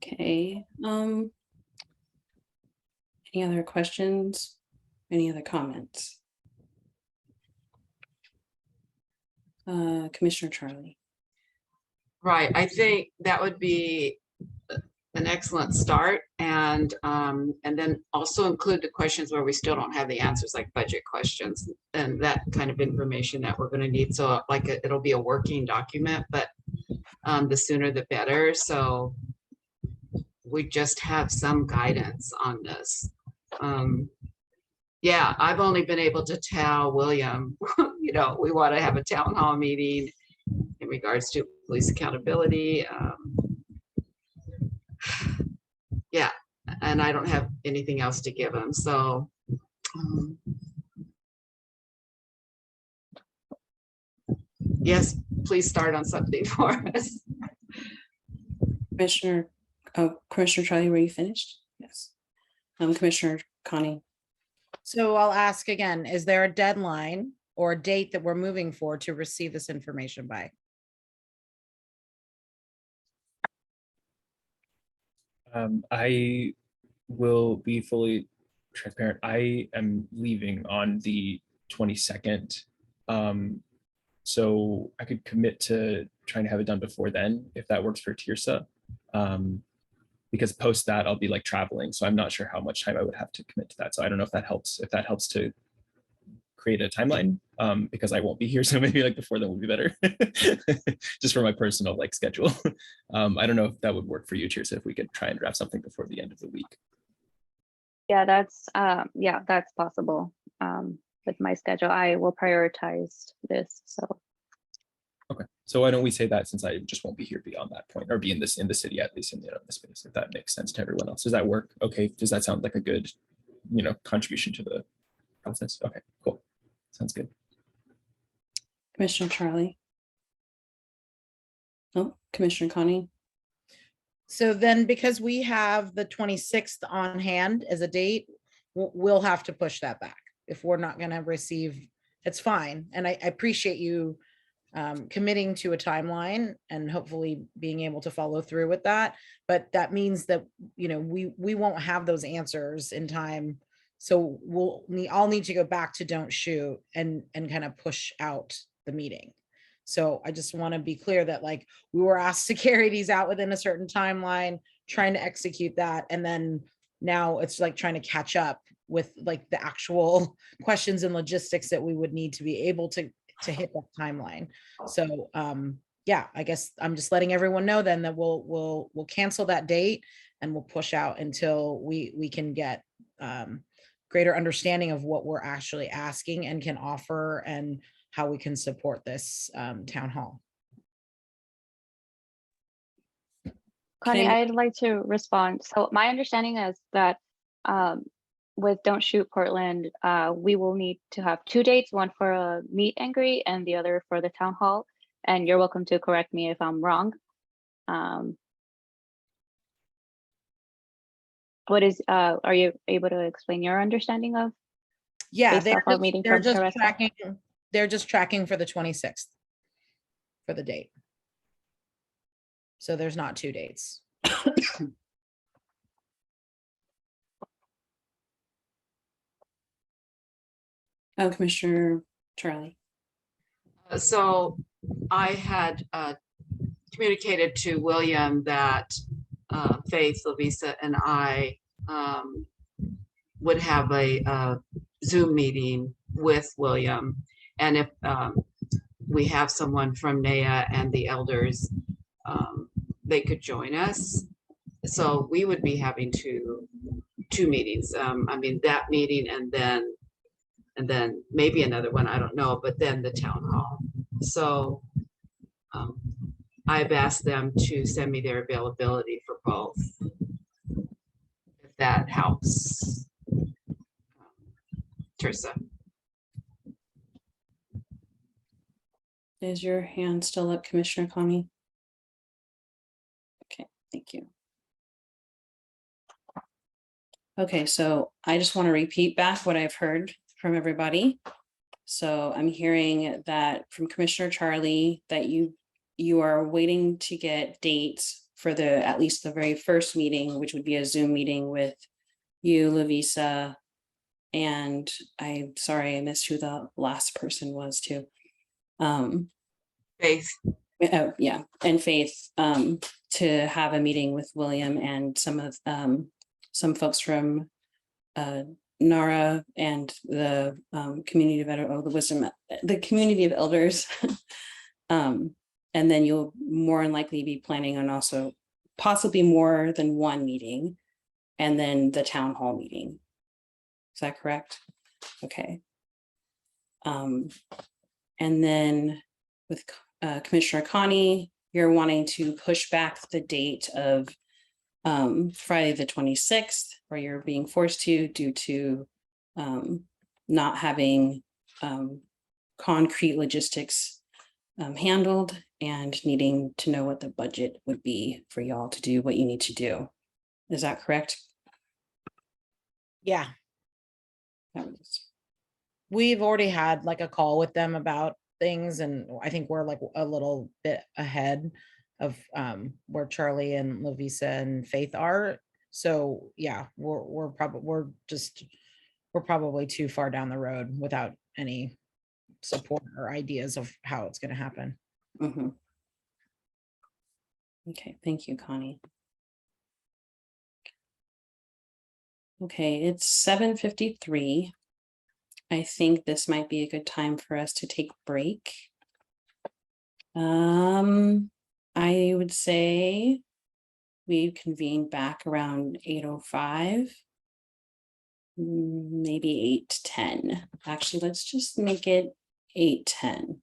Okay. Any other questions? Any other comments? Commissioner Charlie. Right, I think that would be an excellent start, and then also include the questions where we still don't have the answers, like budget questions and that kind of information that we're going to need. So like it'll be a working document, but the sooner the better. So we just have some guidance on this. Yeah, I've only been able to tell William, you know, we want to have a town hall meeting in regards to police accountability. Yeah, and I don't have anything else to give him. So yes, please start on something for us. Commissioner Charlie, were you finished? Yes. Commissioner Connie. So I'll ask again, is there a deadline or a date that we're moving for to receive this information by? I will be fully transparent. I am leaving on the 22nd. So I could commit to trying to have it done before then, if that works for Tirsa. Because post that I'll be like traveling. So I'm not sure how much time I would have to commit to that. So I don't know if that helps to create a timeline, because I won't be here. So maybe like before then would be better. Just for my personal like schedule. I don't know if that would work for you, Tirsa, if we could try and draft something before the end of the week. Yeah, that's possible. With my schedule, I will prioritize this. So Okay, so why don't we say that, since I just won't be here beyond that point, or be in the city, at least in the space, if that makes sense to everyone else. Does that work? Okay, does that sound like a good, contribution to the process? Okay, cool. Sounds good. Commissioner Charlie. Oh, Commissioner Connie. So then, because we have the 26th on hand as a date, we'll have to push that back. If we're not going to receive, it's fine. And I appreciate you committing to a timeline and hopefully being able to follow through with that. But that means that, we won't have those answers in time. So I'll need to go back to don't shoot and kind of push out the meeting. So I just want to be clear that like we were asked to carry these out within a certain timeline, trying to execute that. And then now it's like trying to catch up with like the actual questions and logistics that we would need to be able to hit that timeline. So yeah, I guess I'm just letting everyone know then that we'll cancel that date and we'll push out until we can get greater understanding of what we're actually asking and can offer and how we can support this town hall. Connie, I- I'd like to respond. So my understanding is that with Don't Shoot Portland, we will need to have 2 dates, one for a meet and greet and the other for the town hall. And you're welcome to correct me if I'm wrong. Are you able to explain your understanding of? Yeah, Based off our meeting they're from just Teresa? tracking, they're just tracking for the 26th for the date. So there's not 2 dates. Oh, Commissioner Charlie. So I had communicated to William that Faith, Lavisa, and I would have a Zoom meeting with William. And if we have someone from NAIA and the elders, they could join us. So we would be having two meetings. I mean, that meeting and then maybe another one, I don't know, but then the town hall. So I've asked them to send me their availability for both, if that helps. Teresa. Is your hand still up, Commissioner Connie? Okay, thank you. Okay, so I just want to repeat back what I've heard from everybody. So I'm hearing that from Commissioner Charlie that you are waiting to get dates for at least the very first meeting, which would be a Zoom meeting with you, Lavisa, and I'm sorry I missed who the last person was too. Faith. Yeah, and Faith, to have a meeting with William and some folks from NARA and the community of the community of elders. And then you'll more than likely be planning on also possibly more than one meeting, and then the town hall meeting. Is that correct? Okay. And then with Commissioner Connie, you're wanting to push back the date of Friday the 26th, or you're being forced to due to not having concrete logistics handled and needing to know what the budget would be for y'all to do what you need to do. Is that correct? Yeah, That was- we've already had like a call with them about things, and I think we're like a little bit ahead of where Charlie and Lavisa and Faith are. So yeah, we're probably too far down the road without any support or ideas of how it's going to happen. Mhm. Okay, thank you, Connie. Okay, it's 7:53. I think this might be a good time for us to take a break. I would say we convene back around 8:05. Maybe 8:10. Actually, let's just make it 8:10.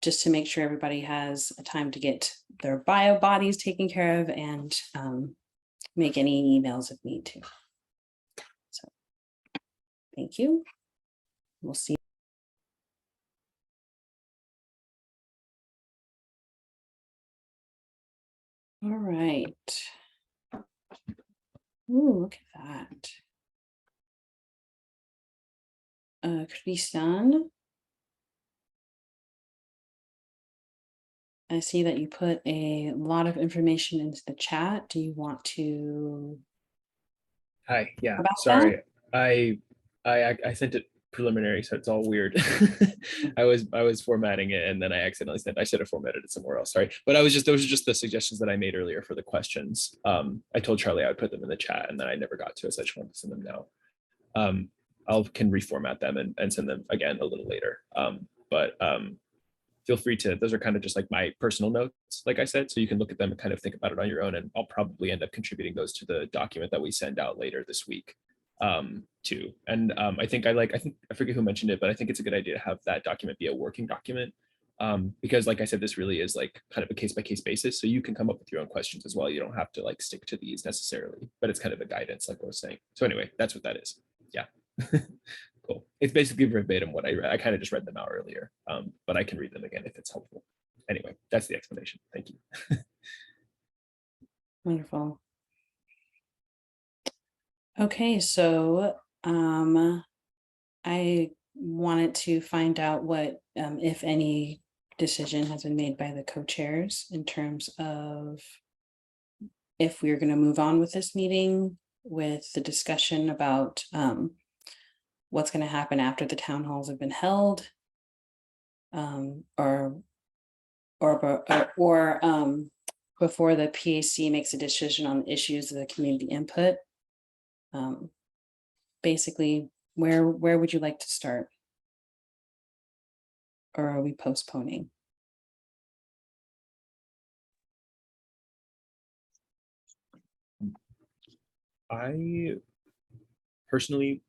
Just to make sure everybody has a time to get their bio bodies taken care of and make any emails if need to. So thank you. We'll see. All right. Ooh, look at that. Christian, I see that you put a lot of information into the chat. Do you want to? Hi, yeah, About sorry. I sent it preliminary, so it's all weird. I was formatting it and then I accidentally I should have formatted it somewhere else. Sorry. But those are just the suggestions that I made earlier for the questions. I told Charlie I would put them in the chat and then I never got to it, so I just wanted to send them now. Can reformat them and send them again a little later. feel free to, those are kind of just like my personal notes, like I said, so you can look at them and kind of think about it on your own, and I'll probably end up contributing those to the document that we send out later this week too. And I think I forget who mentioned it, but I think it's a good idea to have that document be a working document, because like I said, this really is like kind of a case-by-case basis, so you can come up with your own questions as well. You don't have to like stick to these necessarily, but it's kind of a guidance, like I was saying. So anyway, that's what that is. Yeah. Cool. It's basically verbatim what I read. I kind of just read them out earlier, but I can read them again if it's helpful. Anyway, that's the explanation. Thank you. Wonderful. Okay, so I wanted to find out what, if any, decision has been made by the co-chairs in terms of if we're going to move on with this meeting with the discussion about what's going to happen after the town halls have been held, or before the PAC makes a decision on the issues of the community input. Basically, where would you like to start? Or are we postponing? I personally,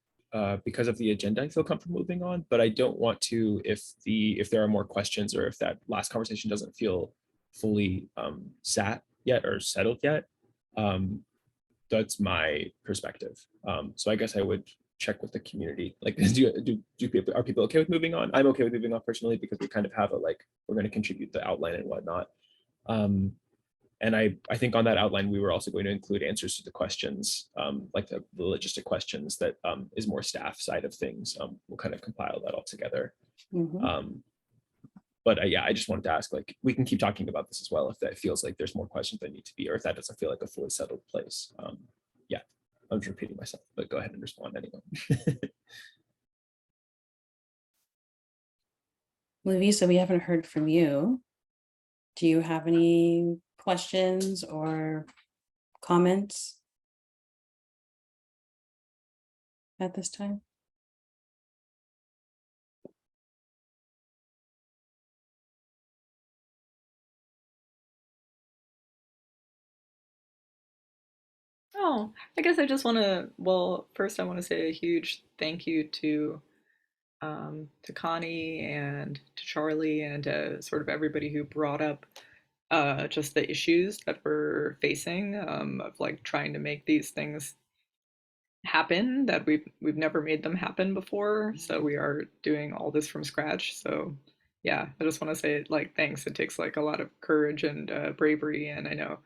because of the agenda, I feel comfortable moving on, but I don't want to if there are more questions, or if that last conversation doesn't feel fully sat yet or settled yet. That's my perspective. So I guess I would check with the community. Like, are people okay with moving on? I'm okay with moving on personally, because we kind of have a like, we're going to contribute the outline and whatnot. And I think on that outline, we were also going to include answers to the questions, like the logistic questions that is more staff side of things. We'll kind of compile that all together. But yeah, I just wanted to ask, like, we can keep talking about this as well if that feels like there's more questions that need to be, or if that doesn't feel like a fully settled place. Yeah, I'm just repeating myself, but go ahead and respond anyway. Louisa, we haven't heard from you. Do you have any questions or comments at this time? Oh, I guess I just want to, well, first I want to say a huge thank you to Connie and to Charlie and to sort of everybody who brought up just the issues that we're facing of like trying to make these things happen, that we've never made them happen before. So we are doing all this from scratch. So yeah, I just want to say like thanks. It takes like a lot of courage and bravery, and I know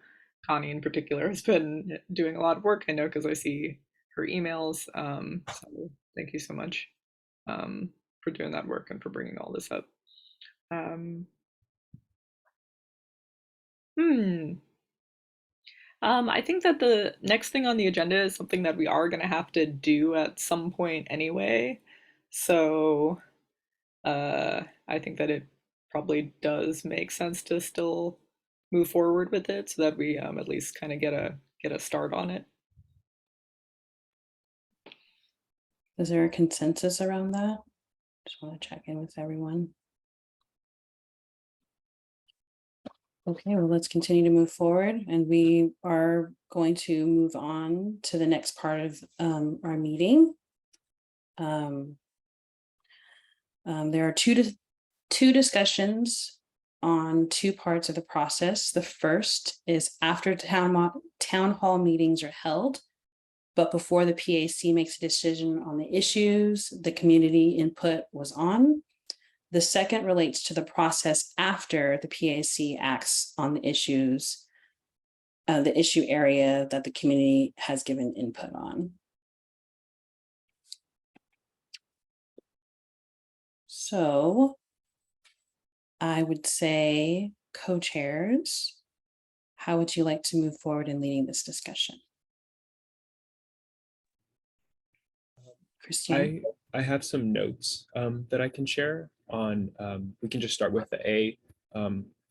Connie in particular has been doing a lot of work. I know because I see her emails. So thank you so much for doing that work and for bringing all this up. I think that the next thing on the agenda is something that we are going to have to do at some point anyway. So I think that it probably does make sense to still move forward with it so that we at least kind of get a start on it. Is there a consensus around that? Just want to check in with everyone. Okay, well, let's continue to move forward, and we are going to move on to the next part of our meeting. There are two discussions on two parts of the process. The first is after town hall meetings are held, but before the PAC makes a decision on the issues the community input was on. The second relates to the process after the PAC acts on the issues, the issue area that the community has given input on. So I would say, co-chairs, how would you like to move forward in leading this discussion? Christine? I have some notes that I can share on, we can just start with the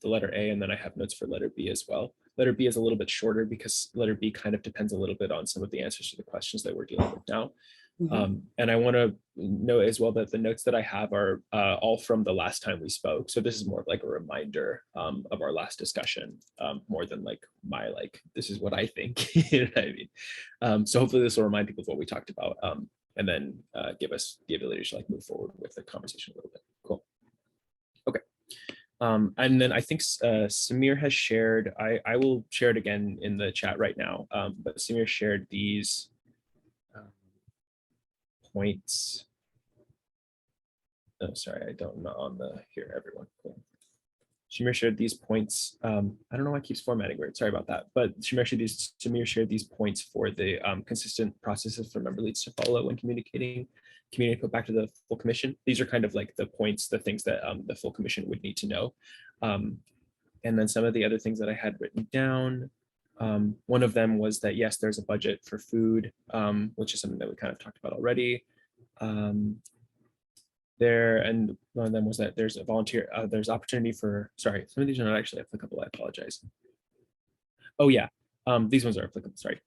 letter A, and then I have notes for letter B as well. Letter B is a little bit shorter because letter B kind of depends a little bit on some of the answers to the questions that we're dealing with now. And I want to note as well that the notes that I have are all from the last time we spoke. So this is more of like a reminder of our last discussion, more than like my this is what I think. You know what I mean? So hopefully this will remind people of what we talked about, and then give us the ability to like move forward with the conversation a little bit. Cool. Okay. And then I think Samir has shared, I will share it again in the chat right now, but Samir shared these points. Oh, sorry, I don't know on the here, everyone. Cool. Shamir shared these points. I don't know why it keeps formatting weird. Sorry about that. But Shamir shared these points for the consistent processes for member leads to follow when communicating put back to the full commission. These are kind of like the points, the things that the full commission would need to know. And then some of the other things that I had written down. One of them was that, yes, there's a budget for food, which is something that we kind of talked about already. And one of them was that there's a volunteer, there's opportunity for, sorry, some of these are not actually applicable, I apologize. Oh yeah, these ones are applicable, sorry.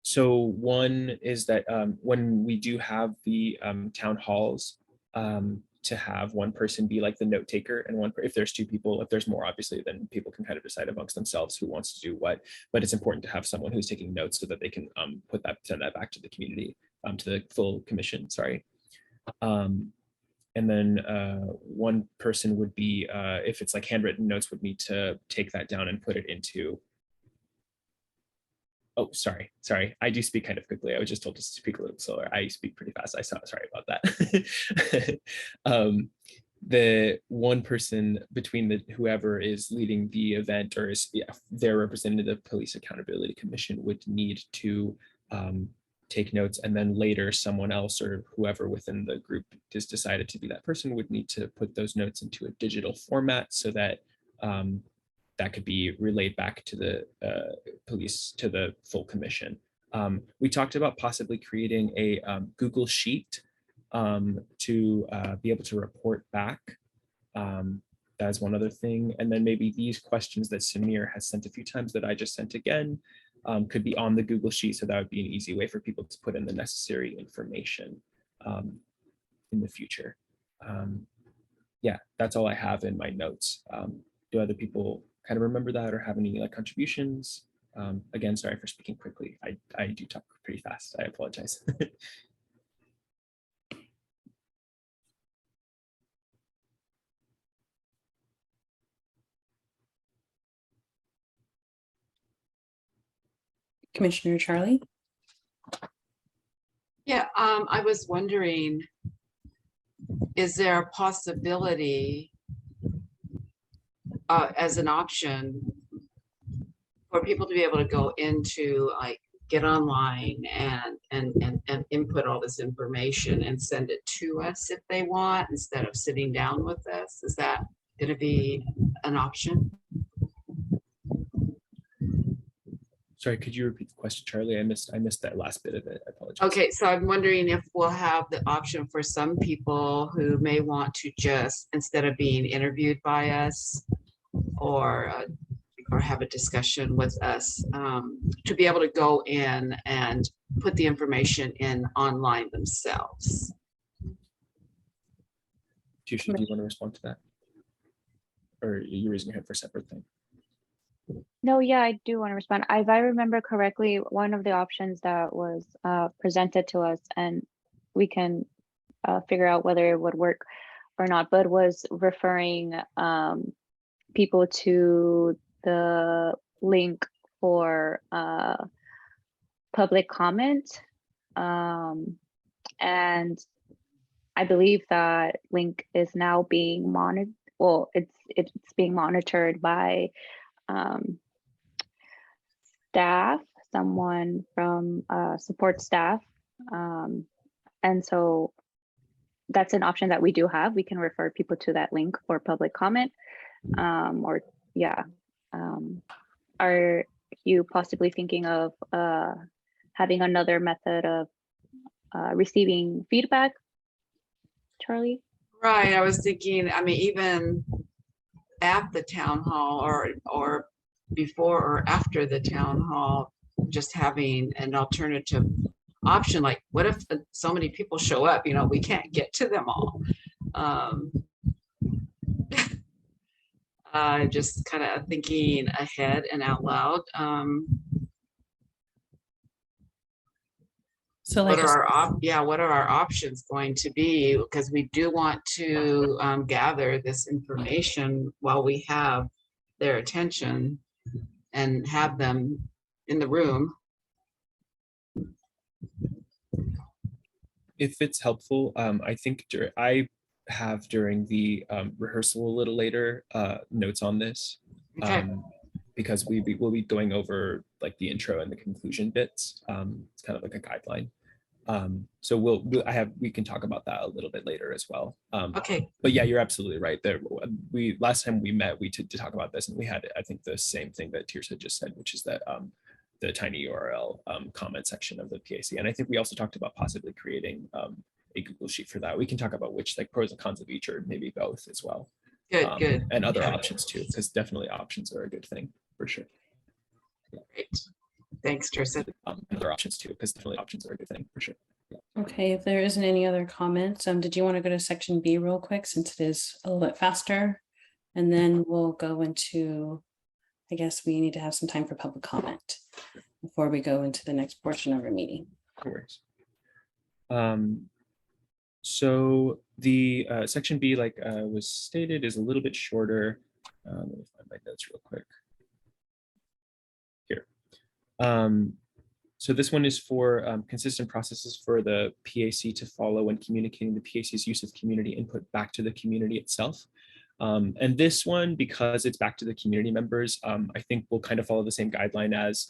So one is that when we do have the town halls, to have one person be like the note taker, and one, if there's two people, if there's more, obviously, then people can kind of decide amongst themselves who wants to do what, but it's important to have someone who's taking notes so that they can send that back to the community, to the full commission, sorry. And then one person would be, if it's like handwritten notes, would need to take that down and put it into, oh, sorry. I do speak kind of quickly. I was just told to speak a little slower. I speak pretty fast. Sorry about that. The one person between whoever is leading the event or is their representative police accountability commission would need to take notes, and then later someone else or whoever within the group is decided to be that person would need to put those notes into a digital format so that that could be relayed back to the police, to the full commission. We talked about possibly creating a Google Sheet to be able to report back. That's one other thing. And then maybe these questions that Samir has sent a few times that I just sent again could be on the Google Sheet. So that would be an easy way for people to put in the necessary information in the future. Yeah, that's all I have in my notes. Do other people kind of remember that or have any like contributions? Again, sorry for speaking quickly. I do talk pretty fast. I apologize. Commissioner Charlie? Yeah, I was wondering, is there a possibility as an option for people to be able to go into like get online and input all this information and send it to us if they want, instead of sitting down with us? Is that going to be an option? Sorry, could you repeat the question, Charlie? I missed that last bit of it. I apologize. Okay, so I'm wondering if we'll have the option for some people who may want to just, instead of being interviewed by us or have a discussion with us, to be able to go in and put the information in online themselves. Tusha, do you want to respond to that? Or are you raising your hand for a separate thing? No, yeah, I do want to respond. If I remember correctly, one of the options that was presented to us, and we can figure out whether it would work or not, but was referring people to the link for public comment. And I believe that link is now being monitored. Well, it's being monitored by staff, someone from support staff. And so that's an option that we do have. We can refer people to that link for public comment. Or yeah. Are you possibly thinking of having another method of receiving feedback, Charlie? Right, I was thinking, I mean, even at the town hall or before or after the town hall, just having an alternative option, like what if so many people show up, we can't get to them all. Just kind of thinking ahead and out loud. So What like, are our options going to be? Because we do want to gather this information while we have their attention and have them in the room. If it's helpful, I think I have during the rehearsal a little later notes on this, Okay. because we'll be going over like the intro and the conclusion bits. It's kind of like a guideline. So we can talk about that a little bit later as well. Okay. But yeah, you're absolutely right. There, last time we met, we to talk about this, and we had, I think, the same thing that Tears had just said, which is that the tiny URL comment section of the PAC. And I think we also talked about possibly creating a Google Sheet for that. We can talk about which like pros and cons of each, or maybe both as well. Good. And other Yeah. options too, because definitely options are a good thing for sure. Great. Thanks, Tristan. Other options too, because definitely options are a good thing for sure. okay, if there isn't any other comments, did you want to go to section B real quick since it is a little bit faster? And then we'll go into, I guess we need to have some time for public comment before we go into the next portion of our meeting. No worries. So the section B, like was stated, is a little bit shorter. Let me find my notes real quick. Here. So this one is for consistent processes for the PAC to follow when communicating the PAC's use of community input back to the community itself. And this one, because it's back to the community members, I think will kind of follow the same guideline as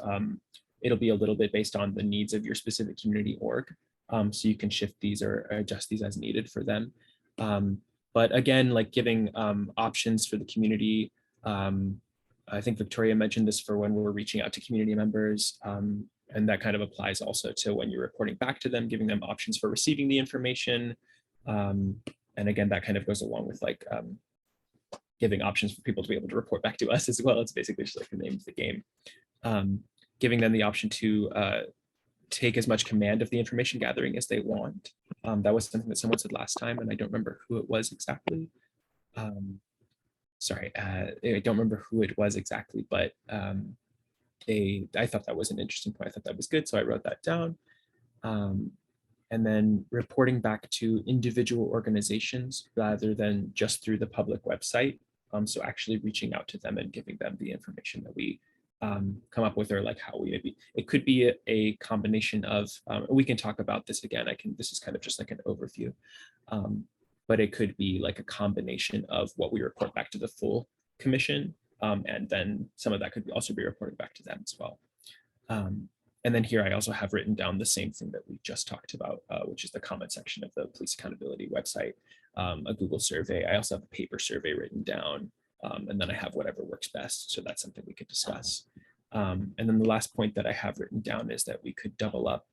it'll be a little bit based on the needs of your specific community org. So you can shift these or adjust these as needed for them. But again, like giving options for the community. I think Victoria mentioned this for when we're reaching out to community members. And that kind of applies also to when you're reporting back to them, giving them options for receiving the information. And again, that kind of goes along with like giving options for people to be able to report back to us as well. It's basically just like the name of the game. Giving them the option to take as much command of the information gathering as they want. That was something that someone said last time, and I don't remember who it was exactly. Sorry, I don't remember who it was exactly, but I thought that was an interesting point. I thought that was good, so I wrote that down. And then reporting back to individual organizations rather than just through the public website. So actually reaching out to them and giving them the information that we come up with, or like how we maybe, it could be a combination of, we can talk about this again, this is kind of just like an overview, but it could be like a combination of what we report back to the full commission, and then some of that could also be reported back to them as well. And then here I also have written down the same thing that we just talked about, which is the comment section of the police accountability website, a Google survey. I also have a paper survey written down. And then I have whatever works best. So that's something we could discuss. And then the last point that I have written down is that we could double up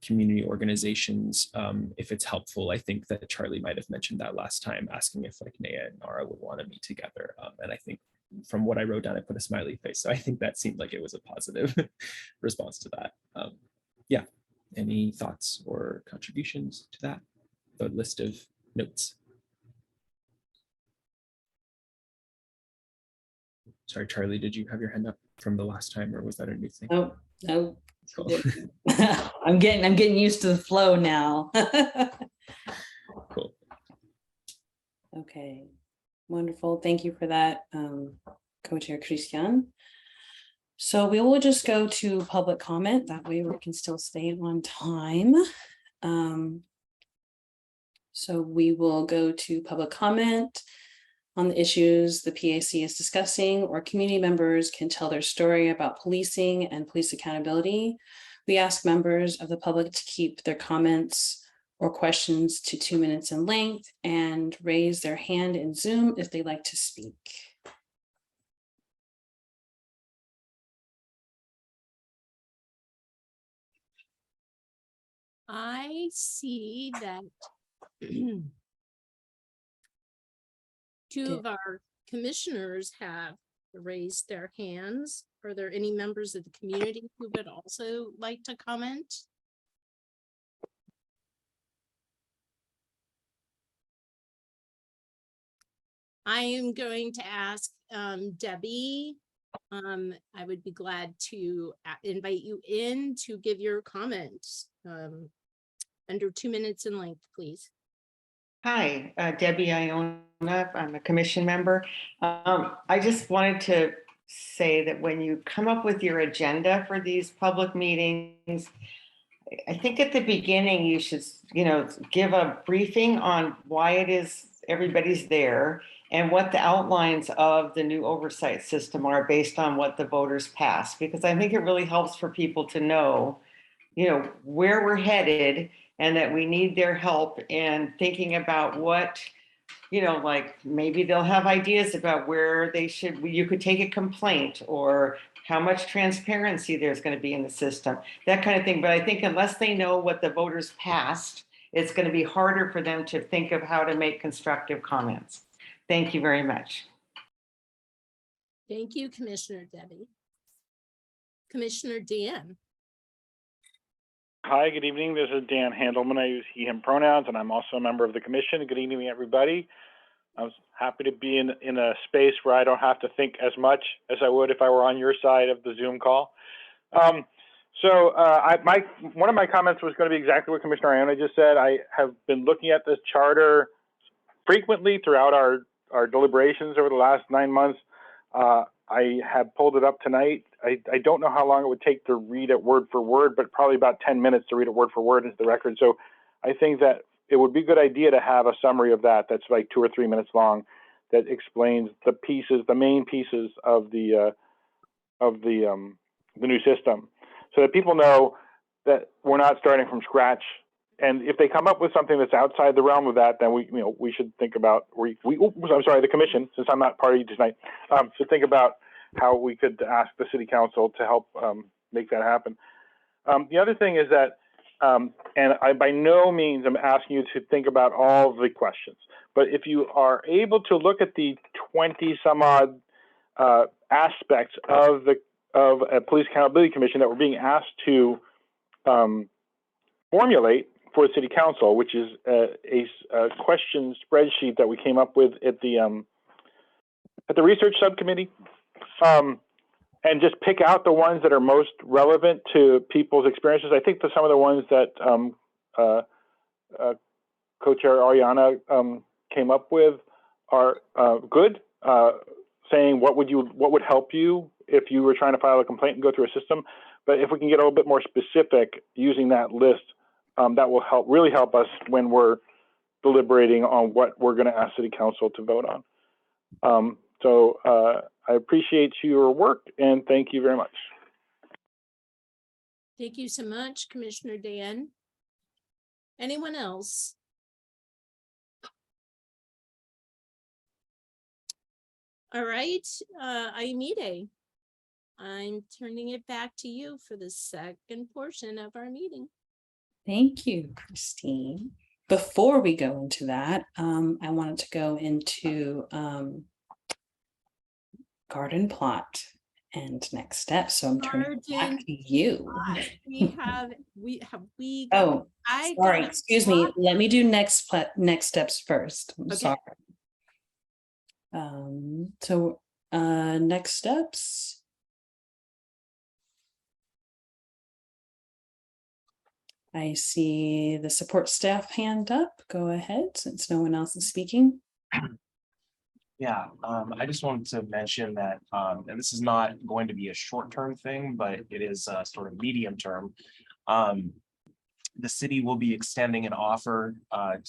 community organizations if it's helpful. I think that Charlie might have mentioned that last time, asking if like Naya and Nara would want to meet together. And I think from what I wrote down, I put a smiley face. So I think that seemed like it was a positive response to that. Yeah, any thoughts or contributions to that? The list of notes. Sorry, Charlie, did you have your hand up from the last time, or was that a new thing? Oh, no. Cool. I'm getting used to the flow now. Cool. Okay, wonderful. Thank you for that, Co-Chair Christian. So we will just go to public comment. That way we can still stay on time. So we will go to public comment on the issues the PAC is discussing, or community members can tell their story about policing and police accountability. We ask members of the public to keep their comments or questions to 2 minutes in length and raise their hand in Zoom if they'd like to speak. I see that two of our commissioners have raised their hands. Are there any members of the community who would also like to comment? I am going to ask Debbie. I would be glad to invite you in to give your comments. Under 2 minutes in length, please. Hi, Debbie Iona. I'm a commission member. I just wanted to say that when you come up with your agenda for these public meetings, I think at the beginning you should, give a briefing on why it is everybody's there and what the outlines of the new oversight system are based on what the voters passed. Because I think it really helps for people to know, where we're headed and that we need their help in thinking about what, like maybe they'll have ideas about where you could take a complaint or how much transparency there's going to be in the system, that kind of thing. But I think unless they know what the voters passed, it's going to be harder for them to think of how to make constructive comments. Thank you very much. Thank you, Commissioner Debbie. Commissioner Dan. Hi, good evening. This is Dan Handelman. I use he, him pronouns, and I'm also a member of the commission. Good evening, everybody. I was happy to be in a space where I don't have to think as much as I would if I were on your side of the Zoom call. One of my comments was going to be exactly what Commissioner Iona just said. I have been looking at this charter frequently throughout our deliberations over the last 9 months. I have pulled it up tonight. I don't know how long it would take to read it word for word, but probably about 10 minutes to read it word for word into the record. So I think that it would be a good idea to have a summary of that that's like 2 or 3 minutes long that explains the main pieces of the new system, so that people know that we're not starting from scratch. And if they come up with something that's outside the realm of that, then we should think about the commission, since I'm not party tonight, should think about how we could ask the city council to help make that happen. The other thing is that, and I by no means am asking you to think about all of the questions, but if you are able to look at the 20 some odd aspects of a police accountability commission that we're being asked to formulate for the city council, which is a question spreadsheet that we came up with at the research subcommittee, and just pick out the ones that are most relevant to people's experiences. I think that some of the ones that co-chair Ariana came up with are good, saying what would help you if you were trying to file a complaint and go through a system. But if we can get a little bit more specific using that list, that will really help us when we're deliberating on what we're going to ask city council to vote on. I appreciate your work and thank you very much. Thank you so much, Commissioner Dan. Anyone else? All right, Aimide, I'm turning it back to you for the second portion of our meeting. Thank you, Christine. Before we go into that, I wanted to go into garden plot and next steps. So I'm turning it back to you. Oh, sorry, excuse me. Let me do next steps first. I'm sorry. Next steps. I see the support staff hand up. Go ahead, since no one else is speaking. Yeah, I just wanted to mention that, and this is not going to be a short-term thing, but it is sort of medium-term. The city will be extending an offer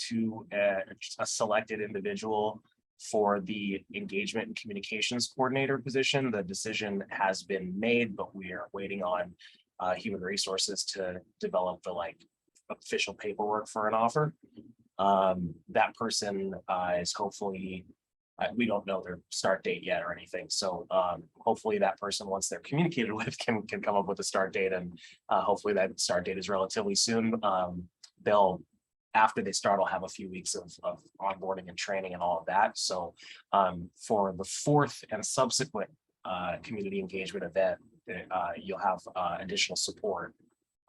to a selected individual for the engagement and communications coordinator position. The decision has been made, but we are waiting on human resources to develop the official paperwork for an offer. That person is hopefully, we don't know their start date yet or anything. So hopefully that person, once they're communicated with, can come up with a start date, and hopefully that start date is relatively soon. After they start, I'll have a few weeks of onboarding and training and all of that. So for the fourth and subsequent community engagement event, you'll have additional support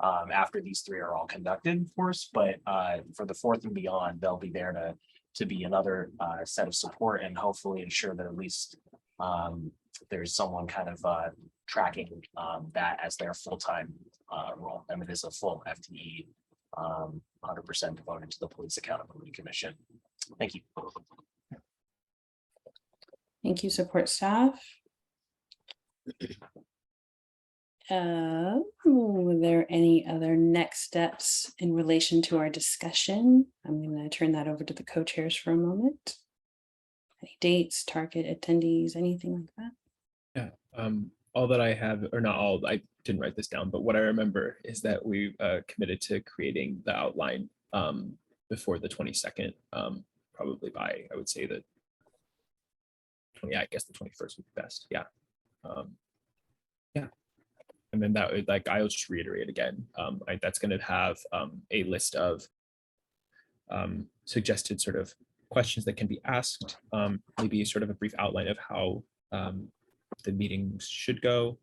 after these three are all conducted, of course. But for the fourth and beyond, they'll be there to be another set of support and hopefully ensure that at least there's someone kind of tracking that as their full-time role. And it is a full FTE, 100% devoted to the Police Accountability Commission. Thank you. Thank you, support staff. Were there any other next steps in relation to our discussion? I'm going to turn that over to the co-chairs for a moment. Any dates, target attendees, anything like that? Yeah, all that I have, or not all, I didn't write this down, but what I remember is that we committed to creating the outline before the 22nd, probably by, I would say that, yeah, I guess the 21st would be best. Yeah. Yeah. And then that would, like, I'll just reiterate again, that's going to have a list of suggested sort of questions that can be asked, maybe sort of a brief outline of how the meetings should go,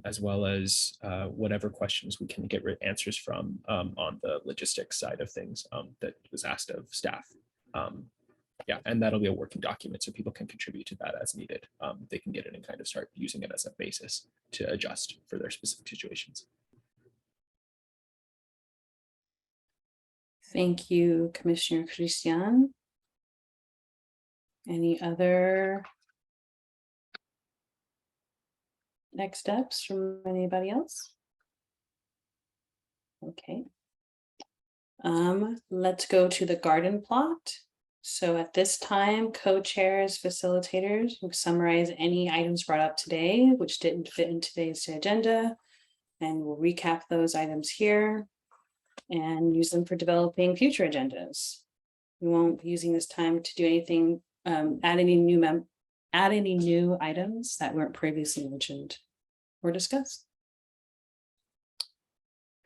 as well as whatever questions we can get answers from on the logistics side of things that was asked of staff. Yeah, and that'll be a working document so people can contribute to that as needed. They can get it and kind of start using it as a basis to adjust for their specific situations. Thank you, Commissioner Christian. Any other next steps from anybody else? Okay. Let's go to the garden plot. So at this time, co-chairs, facilitators will summarize any items brought up today, which didn't fit in today's agenda. And we'll recap those items here and use them for developing future agendas. We won't be using this time to do anything, add any new items that weren't previously mentioned or discussed.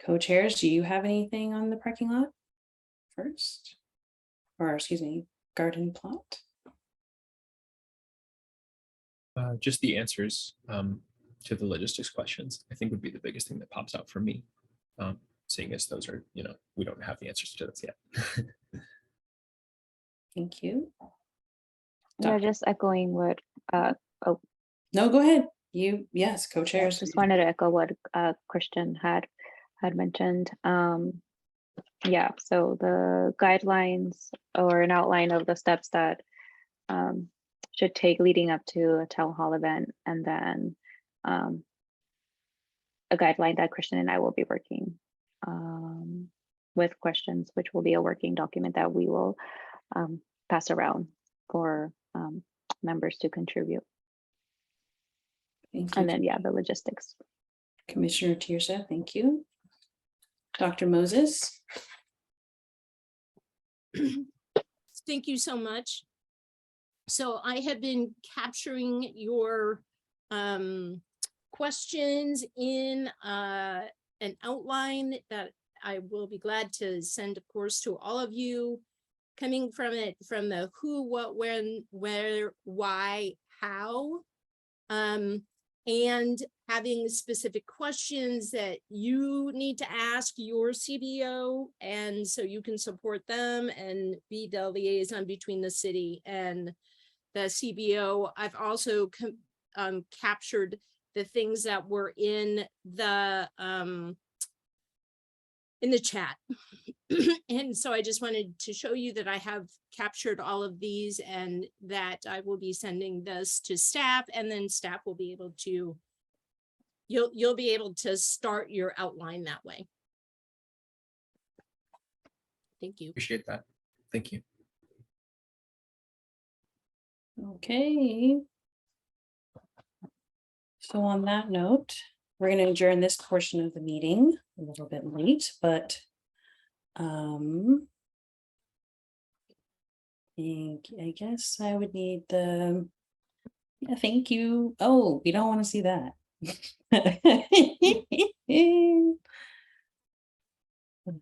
Co-chairs, do you have anything on the parking lot first? Or excuse me, garden plot? Just the answers to the logistics questions, I think would be the biggest thing that pops out for me. Seeing as those are, you know, we don't have the answers to those yet. Thank you. Yeah, just echoing what, No, go ahead. Yes, co-chairs. just wanted to echo what Christian had mentioned. Yeah, so the guidelines or an outline of the steps that should take leading up to a town hall event, and then a guideline that Christian and I will be working with questions, which will be a working document that we will pass around for members to contribute. Thank you. And then, yeah, the logistics. Commissioner Tirsa, thank you. Dr. Moses. Thank you so much. So I have been capturing your questions in an outline that I will be glad to send, of course, to all of you, coming from the who, what, when, where, why, how, and having specific questions that you need to ask your CBO, and so you can support them and be the liaison between the city and the CBO. I've also captured the things that were in the chat. And so I just wanted to show you that I have captured all of these and that I will be sending this to staff, and then staff will be able to, you'll be able to start your outline that way. Thank you. Appreciate that. Thank you. Okay. So on that note, we're going to adjourn this portion of the meeting a little bit late, but I guess I would need the, yeah, thank you. Oh, we don't want to see that.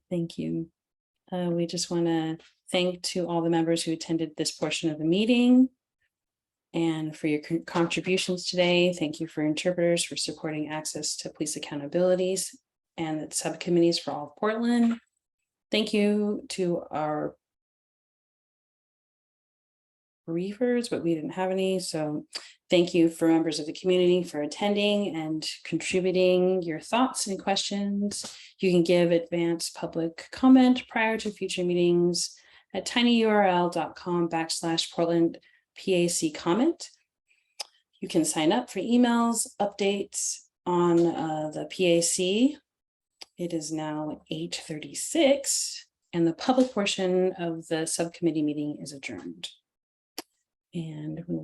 Thank you. We just want to thank to all the members who attended this portion of the meeting and for your contributions today. Thank you for interpreters for supporting access to police accountabilities and the subcommittees for all of Portland. Thank you to our briefers, but we didn't have any. So thank you for members of the community for attending and contributing your thoughts and questions. You can give advance public comment prior to future meetings at tinyurl.com/Portland PAC comment. You can sign up for emails, updates on the PAC. It is now 8:36 and the public portion of the subcommittee meeting is adjourned. And we will